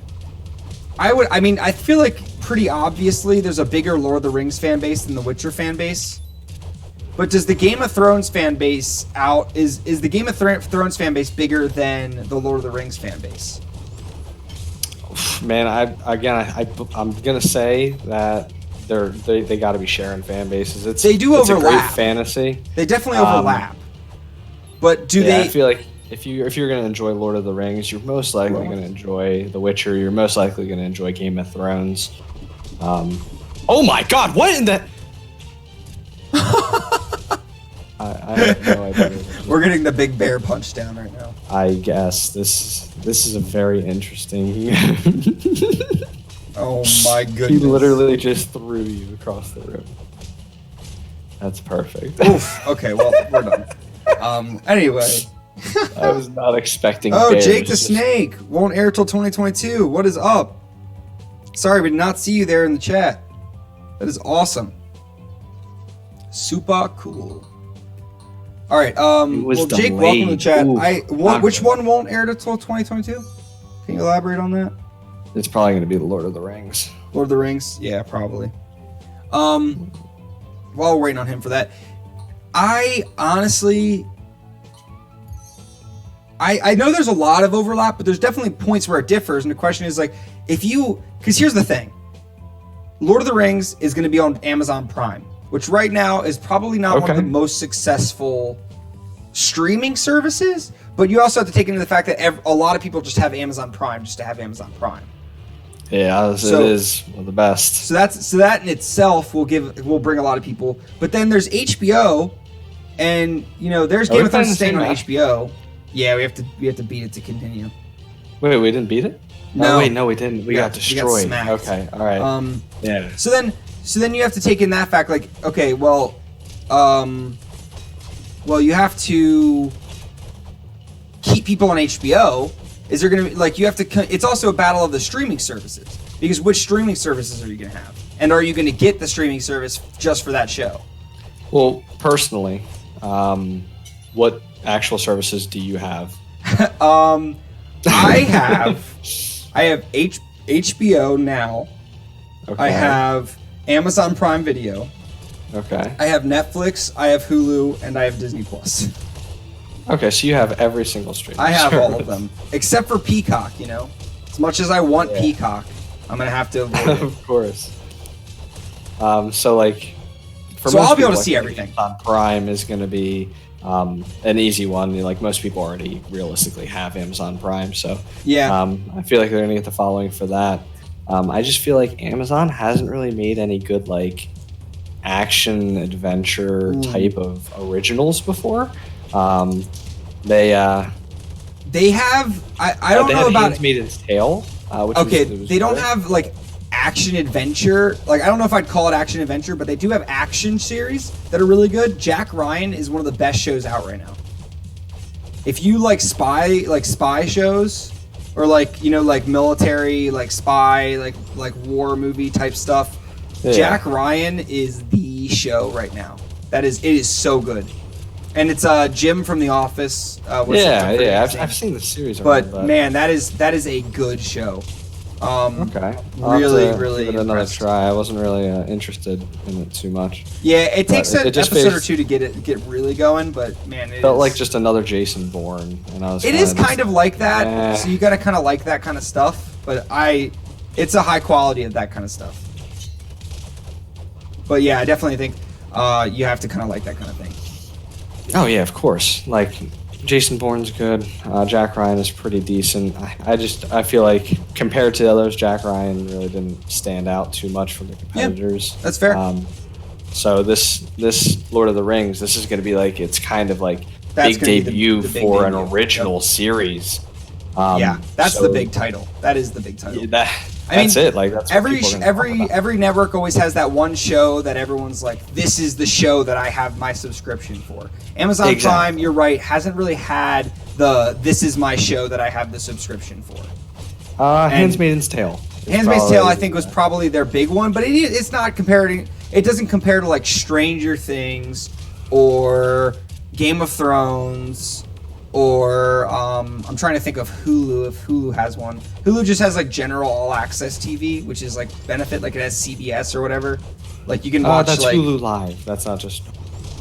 I feel like pretty obviously there's a bigger Lord of the Rings fan base than the Witcher fan base. But does the Game of Thrones fan base is the Game of Thrones fan base bigger than the Lord of the Rings fan base? Man, I'm gonna say that they got to be sharing fan bases. They do overlap. It's a great fantasy. They definitely overlap. But I feel like if you're gonna enjoy Lord of the Rings, you're most likely gonna enjoy The Witcher. You're most likely gonna enjoy Game of Thrones. Oh my God! What in the? I have no idea. We're getting the big bear punch down right now. I guess this is a very interesting. Oh my goodness! He literally just threw you across the room. That's perfect. Oof. Okay, well, we're done. Anyway. I was not expecting. Oh, Jake the Snake won't air till 2022. What is up? Sorry, we did not see you there in the chat. That is awesome. Super cool. All right. Well, Jake, welcome to the chat. Ooh, which one won't air till 2022? Can you elaborate on that? It's probably going to be the Lord of the Rings. Lord of the Rings? Yeah, probably. While we're waiting on him for that, I honestly, I know there's a lot of overlap, but there's definitely points where it differs. And the question is like, because here's the thing, Lord of the Rings is going to be on Amazon Prime, which right now is probably not one of the most successful streaming services. But you also have to take into the fact that a lot of people just have Amazon Prime just to have Amazon Prime. Yeah, it is one of the best. So that in itself will bring a lot of people. But then there's HBO, and there's Game of Thrones staying on HBO. Yeah, we have to beat it to continue. Wait, we didn't beat it? No, no, we didn't. We got destroyed. Okay, all right. Yeah. So then you have to take in that fact, like, okay, well, you have to keep people on HBO. Is there going to be, like, you have to, it's also a battle of the streaming services, because which streaming services are you going to have? And are you going to get the streaming service just for that show? Well, personally, what actual services do you have? I have HBO now. Okay. I have Amazon Prime Video. Okay. I have Netflix, I have Hulu, and I have Disney Plus. Okay, so you have every single stream. I have all of them, except for Peacock. As much as I want Peacock, I'm gonna have to avoid it. Of course. So like, I'll be able to see everything. On Prime is going to be an easy one. Like, most people already realistically have Amazon Prime, so yeah. I feel like they're going to get the following for that. I just feel like Amazon hasn't really made any good like action adventure type of originals before. They have. I don't know about Handmaid's Tale. They don't have like action adventure. Like, I don't know if I'd call it action adventure, but they do have action series that are really good. Jack Ryan is one of the best shows out right now. If you like spy shows, or like military, like spy, like war movie type stuff, Jack Ryan is the show right now. It is so good. And it's Jim from The Office. I've seen the series. But man, that is a good show. Okay. Really give it another try. I wasn't really interested in it too much. Yeah, it takes an episode or two to get really going, but man, it felt like just another Jason Bourne, and I was. It is kind of like that, so you gotta kind of like that kind of stuff. But it's a high quality of that kind of stuff. But yeah, I definitely think you have to kind of like that kind of thing. Oh yeah, of course. Like, Jason Bourne's good. Jack Ryan is pretty decent. I feel like compared to the others, Jack Ryan really didn't stand out too much from the competitors. Yeah, that's fair. So this Lord of the Rings, this is going to be like, it's kind of like big debut for an original series. That's the big title. That is the big title. That's it. Like, that's every network always has that one show that everyone's like, this is the show that I have my subscription for. Amazon Prime, you're right, hasn't really had this is my show that I have the subscription for. Handmaid's Tale. Handmaid's Tale, I think, was probably their big one, but it's not comparing. It doesn't compare to like Stranger Things or Game of Thrones, or I'm trying to think of Hulu, if Hulu has one. Hulu just has like general all access TV, which is like benefit, like it has CBS or whatever. Like you can watch that's like Hulu Live. That's not just.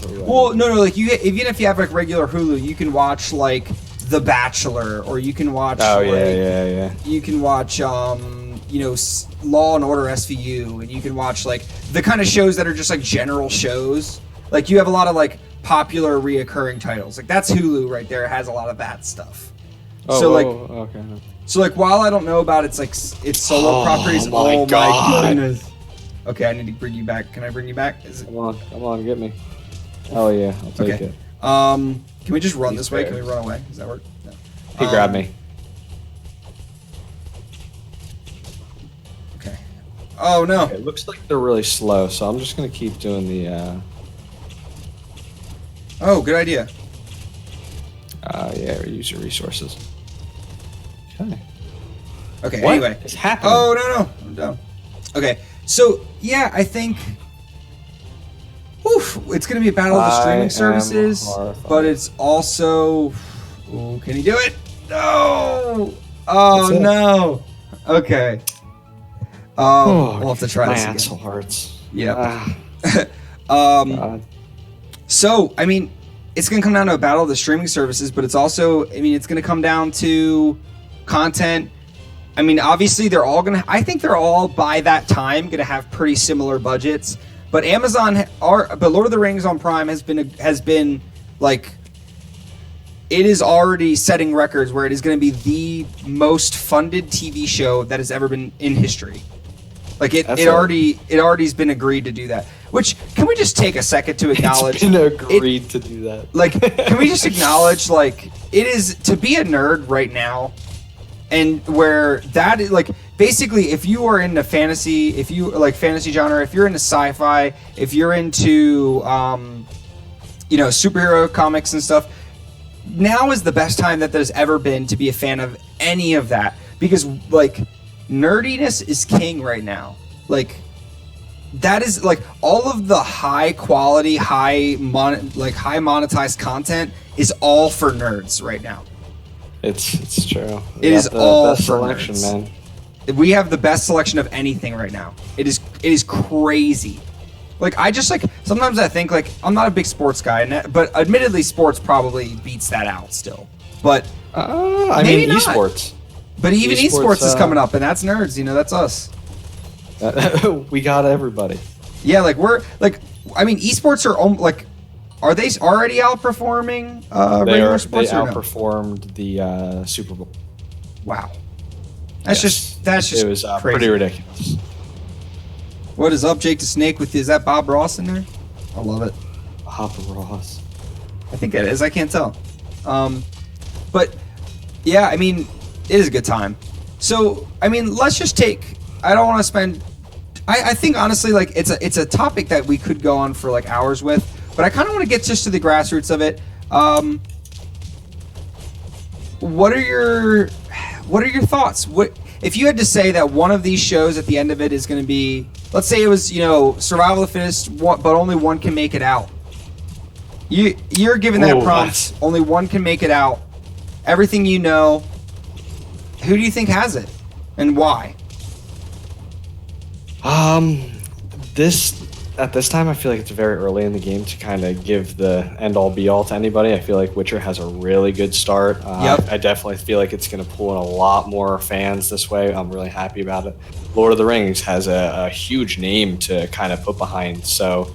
Well, no, like even if you have like regular Hulu, you can watch like The Bachelor, or you can watch. Oh like, yeah. You can watch Law and Order SVU, and you can watch like the kind of shows that are just like general shows. Like you have a lot of like popular reoccurring titles. Like that's Hulu right there. It has a lot of that stuff. Okay. So like while I don't know about its solo properties, my God. goodness. Okay, I need to bring you back. Can I bring you back? Come on, get me. Oh yeah, I'll take it. Can we just run this way? Can we run away? Does that work? No. He grabbed me. Okay. Oh no. Okay, it looks like they're really slow, so I'm just gonna keep doing the. Oh, good idea. Use your resources. Okay. What Anyway. is happening? Oh no, I'm down. Okay. So yeah, I think. It's going to be a battle of the streaming services, but it's also. Ooh, can he do it? No! Oh no! Okay. We'll have to try this again. My asshole hurts. Yeah. God. So I mean, it's going to come down to a battle of the streaming services, but it's also, I mean, it's going to come down to content. I mean, obviously, I think they're all by that time going to have pretty similar budgets. But but Lord of the Rings on Prime has been like, it is already setting records where it is going to be the most funded TV show that has ever been in history. Like it already's been agreed to do that. Which, can we just take a second to acknowledge? It's been agreed to do that. Like, can we just acknowledge, like, it is to be a nerd right now, and where that is like. Basically, if you are into fantasy, if you like fantasy genre, if you're into sci-fi, if you're into, superhero comics and stuff, now is the best time that there's ever been to be a fan of any of that. Because, like, nerdiness is king right now. Like, that is, like, all of the high quality, high monetized content is all for nerds right now. It's true. It is all best for selection, nerds. man. We have the best selection of anything right now. It is crazy. Like, I just, like, sometimes I think, like, I'm not a big sports guy, but admittedly, sports probably beats that out still. But I mean, not. esports. But even esports is coming up, and that's nerds. That's us. We got everybody. Yeah, like I mean, esports are they already outperforming regular sports? They outperformed the Super Bowl. Wow. That's just it was crazy. Pretty ridiculous. What is up, Jake the Snake? Is that Bob Ross in there? I love it. Bob Ross. I think it is. I can't tell. But yeah, I mean, it is a good time. So I mean, let's just take. I don't want to spend. I think honestly, like it's a topic that we could go on for like hours with, but I kind of want to get just to the grassroots of it. What are your thoughts? What if you had to say that one of these shows at the end of it is going to be, let's say it was, survival of the fittest, but only one can make it out. You're given that prompt, only one can make it out. Everything you know, who do you think has it and why? At this time, I feel like it's very early in the game to kind of give the end-all be-all to anybody. I feel like Witcher has a really good start. Yep. I definitely feel like it's going to pull in a lot more fans this way. I'm really happy about it. Lord of the Rings has a huge name to kind of put behind. So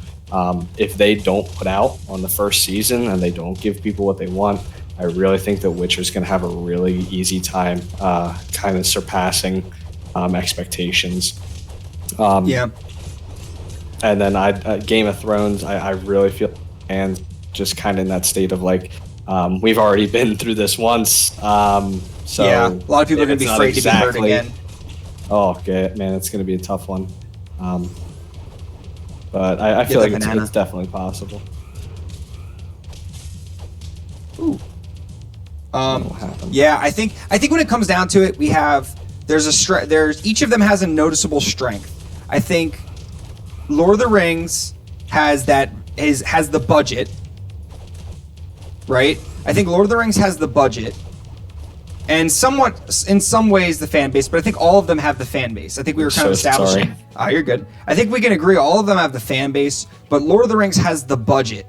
if they don't put out on the first season and they don't give people what they want, I really think that Witcher's going to have a really easy time kind of surpassing expectations. Yeah. And then Game of Thrones, I really feel, and just kind of in that state of like, we've already been through this once. So yeah, a lot of people are going to be afraid to be hurt again. Oh, okay, man, it's going to be a tough one. But I feel like it's definitely possible. Ooh. Yeah, I think when it comes down to it, each of them has a noticeable strength. I think Lord of the Rings has the budget, right? I think Lord of the Rings has the budget, and somewhat, in some ways, the fan base, but I think all of them have the fan base. I think we were kind of establishing. Ah, you're good. I think we can agree all of them have the fan base, but Lord of the Rings has the budget.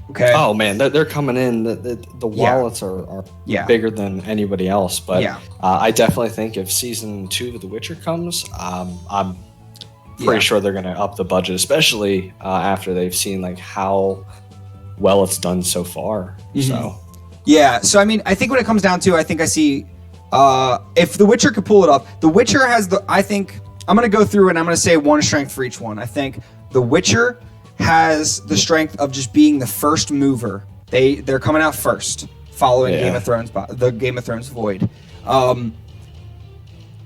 Okay. Oh man, they're coming in. The wallets are bigger than anybody else. But I definitely think if season 2 of The Witcher comes, I'm pretty sure they're going to up the budget, especially after they've seen like how well it's done so far. So I mean, I think when it comes down to, I think I see if The Witcher could pull it off. The Witcher has I think I'm going to go through and I'm going to say one strength for each one. I think The Witcher has the strength of just being the first mover. They're coming out first, following Game of Thrones, the Game of Thrones void. So I'm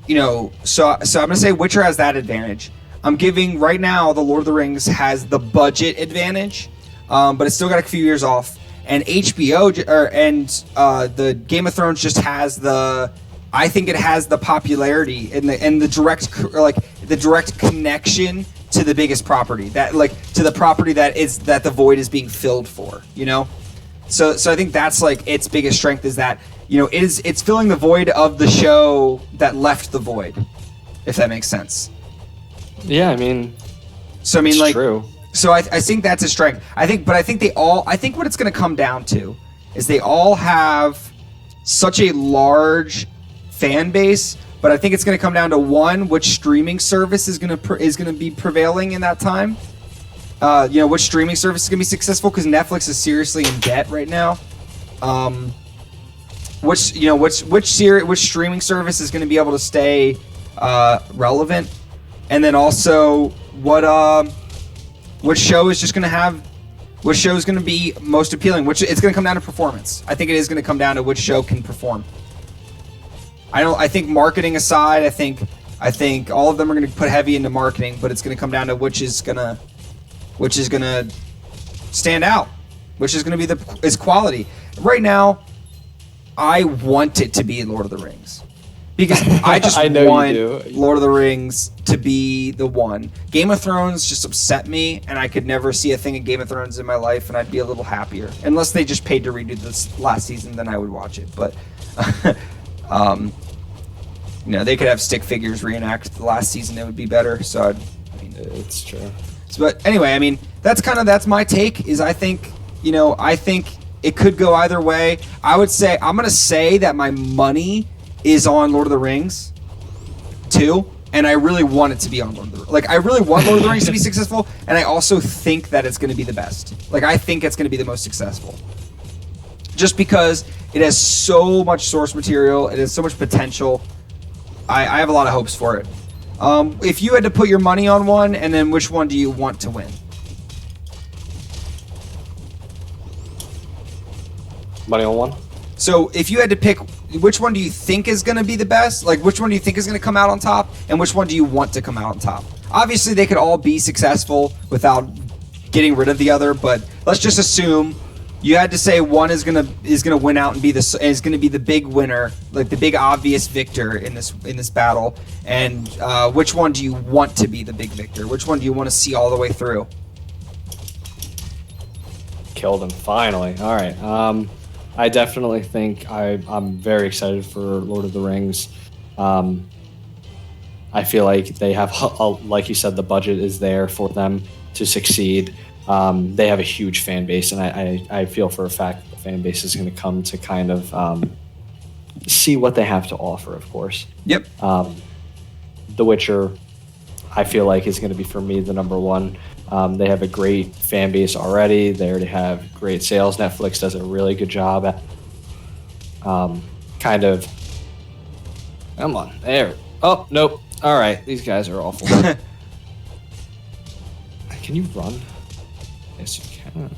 gonna say Witcher has that advantage. I'm giving right now the Lord of the Rings has the budget advantage, but it's still got a few years off. And HBO the Game of Thrones just has I think it has the popularity and the direct connection to the biggest property to the property that the void is being filled for, so I think that's like its biggest strength is that it's filling the void of the show that left the void, if that makes sense. I mean true. So I think that's a strength. I think what it's going to come down to is they all have such a large fan base. But I think it's going to come down to which streaming service is going to be prevailing in that time. Which streaming service is going to be successful, because Netflix is seriously in debt right now. Which streaming service is going to be able to stay relevant, and then also what show is just going to have. Which show is going to be most appealing? It's going to come down to performance. I think it is going to come down to which show can perform. I think marketing aside, I think all of them are going to put heavy into marketing, but it's going to come down to which is going to stand out, which is going to be is quality. Right now, I want it to be Lord of the Rings, because I just want Lord of the Rings to be the one. Game of Thrones just upset me, and I could never see a thing in Game of Thrones in my life, and I'd be a little happier. Unless they just paid to redo this last season, then I would watch it. But they could have stick figures reenact the last season; it would be better. So, it's true. But anyway, that's my take. I think it could go either way. I'm gonna say that my money is on Lord of the Rings 2, and I really want it to be on Lord of the Rings. Like, I really want Lord of the Rings to be successful, and I also think that it's going to be the best. Like, I think it's going to be the most successful. Just because it has so much source material, it has so much potential. I have a lot of hopes for it. If you had to put your money on one, and then which one do you want to win? Money on one? So if you had to pick, which one do you think is going to be the best? Like, which one do you think is going to come out on top? And which one do you want to come out on top? Obviously, they could all be successful without getting rid of the other, but let's just assume you had to say one is gonna win out and is gonna be the big winner, like the big obvious victor in this battle. And which one do you want to be the big victor? Which one do you want to see all the way through? Killed him finally. All right. I definitely think I'm very excited for Lord of the Rings. I feel like they have, like you said, the budget is there for them to succeed. They have a huge fan base, and I feel for a fact that the fan base is going to come to kind of see what they have to offer, of course. Yep. The Witcher, I feel like, is going to be, for me, the number one. They have a great fan base already. They already have great sales. Netflix does a really good job at kind of... Come on. There. Oh, nope. All right. These guys are awful. Can you run? Yes, you can.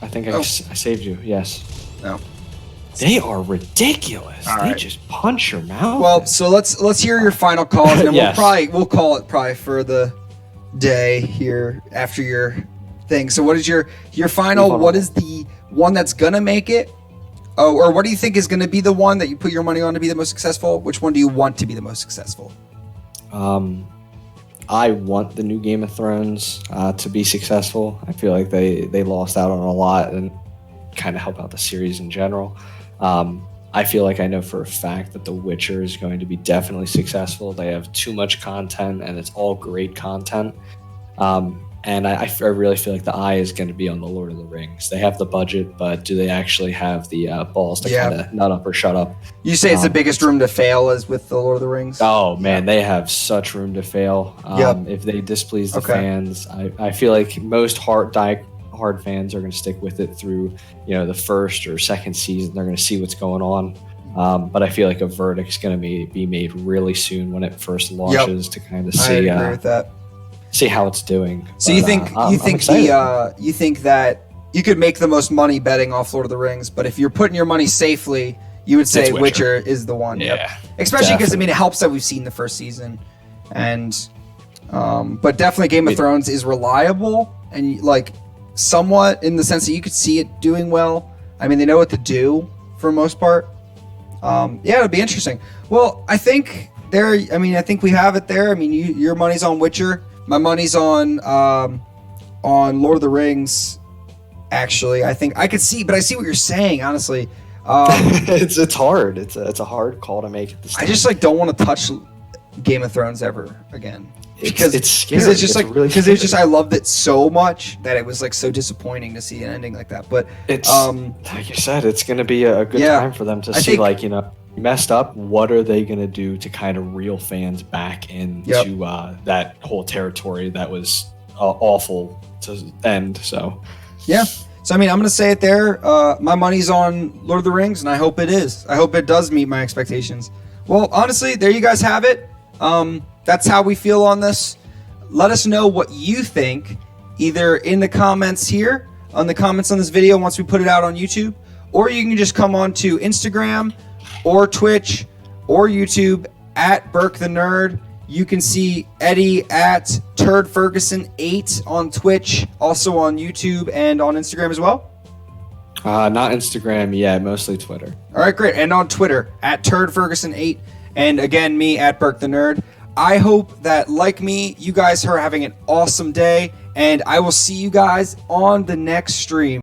I think I saved you. Yes. No. They are ridiculous. They just punch your mouth. Well, so let's hear your final call, and yes. we'll call it probably for the day here after your thing. So what is your final? What is the one that's gonna make it? Oh, or what do you think is gonna be the one that you put your money on to be the most successful? Which one do you want to be the most successful? I want the new Game of Thrones to be successful. I feel like they lost out on a lot and kind of help out the series in general. I feel like I know for a fact that The Witcher is going to be definitely successful. They have too much content, and it's all great content. And I really feel like the eye is going to be on The Lord of the Rings. They have the budget, but do they actually have the balls to kind of nut up or shut up? You say it's the biggest room to fail as with The Lord of the Rings? Oh, man, they have such room to fail. If they displease the fans, I feel like most hard fans are going to stick with it through, the first or second season. They're going to see what's going on. But I feel like a verdict's going to be made really soon when it first launches to kind of see. I agree with that. See how it's doing. So you think you think that you could make the most money betting off Lord of the Rings, but if you're putting your money safely, you would say Witcher is the one. Yeah, yep. Especially because it helps that we've seen the first season, and but definitely Game of Thrones is reliable and somewhat in the sense that you could see it doing well. I mean, they know what to do for the most part. It'll be interesting. Well, I think we have it there. I mean, your money's on Witcher. My money's on Lord of the Rings. Actually, I think I could see, but I see what you're saying. Honestly, it's hard. It's a hard call to make at this time. I just don't want to touch Game of Thrones ever again because it's scary. It's just I loved it so much that it was so disappointing to see an ending like that. But it's like you said, it's going to be a good time for them to see messed up. What are they going to do to kind of reel fans back into that whole territory that was awful to end? So I'm going to say it there. My money's on Lord of the Rings, and I hope it is. I hope it does meet my expectations. Well, honestly, there you guys have it. That's how we feel on this. Let us know what you think, either in the comments here, on the comments on this video once we put it out on YouTube, or you can just come on to Instagram or Twitch or YouTube at Burke the Nerd. You can see Eddie at TurdFerguson8 on Twitch, also on YouTube and on Instagram as well. Not Instagram yet, mostly Twitter. All right, great. And on Twitter at TurdFerguson8. And again, me at Burke the Nerd. I hope that, like me, you guys are having an awesome day. And I will see you guys on the next stream.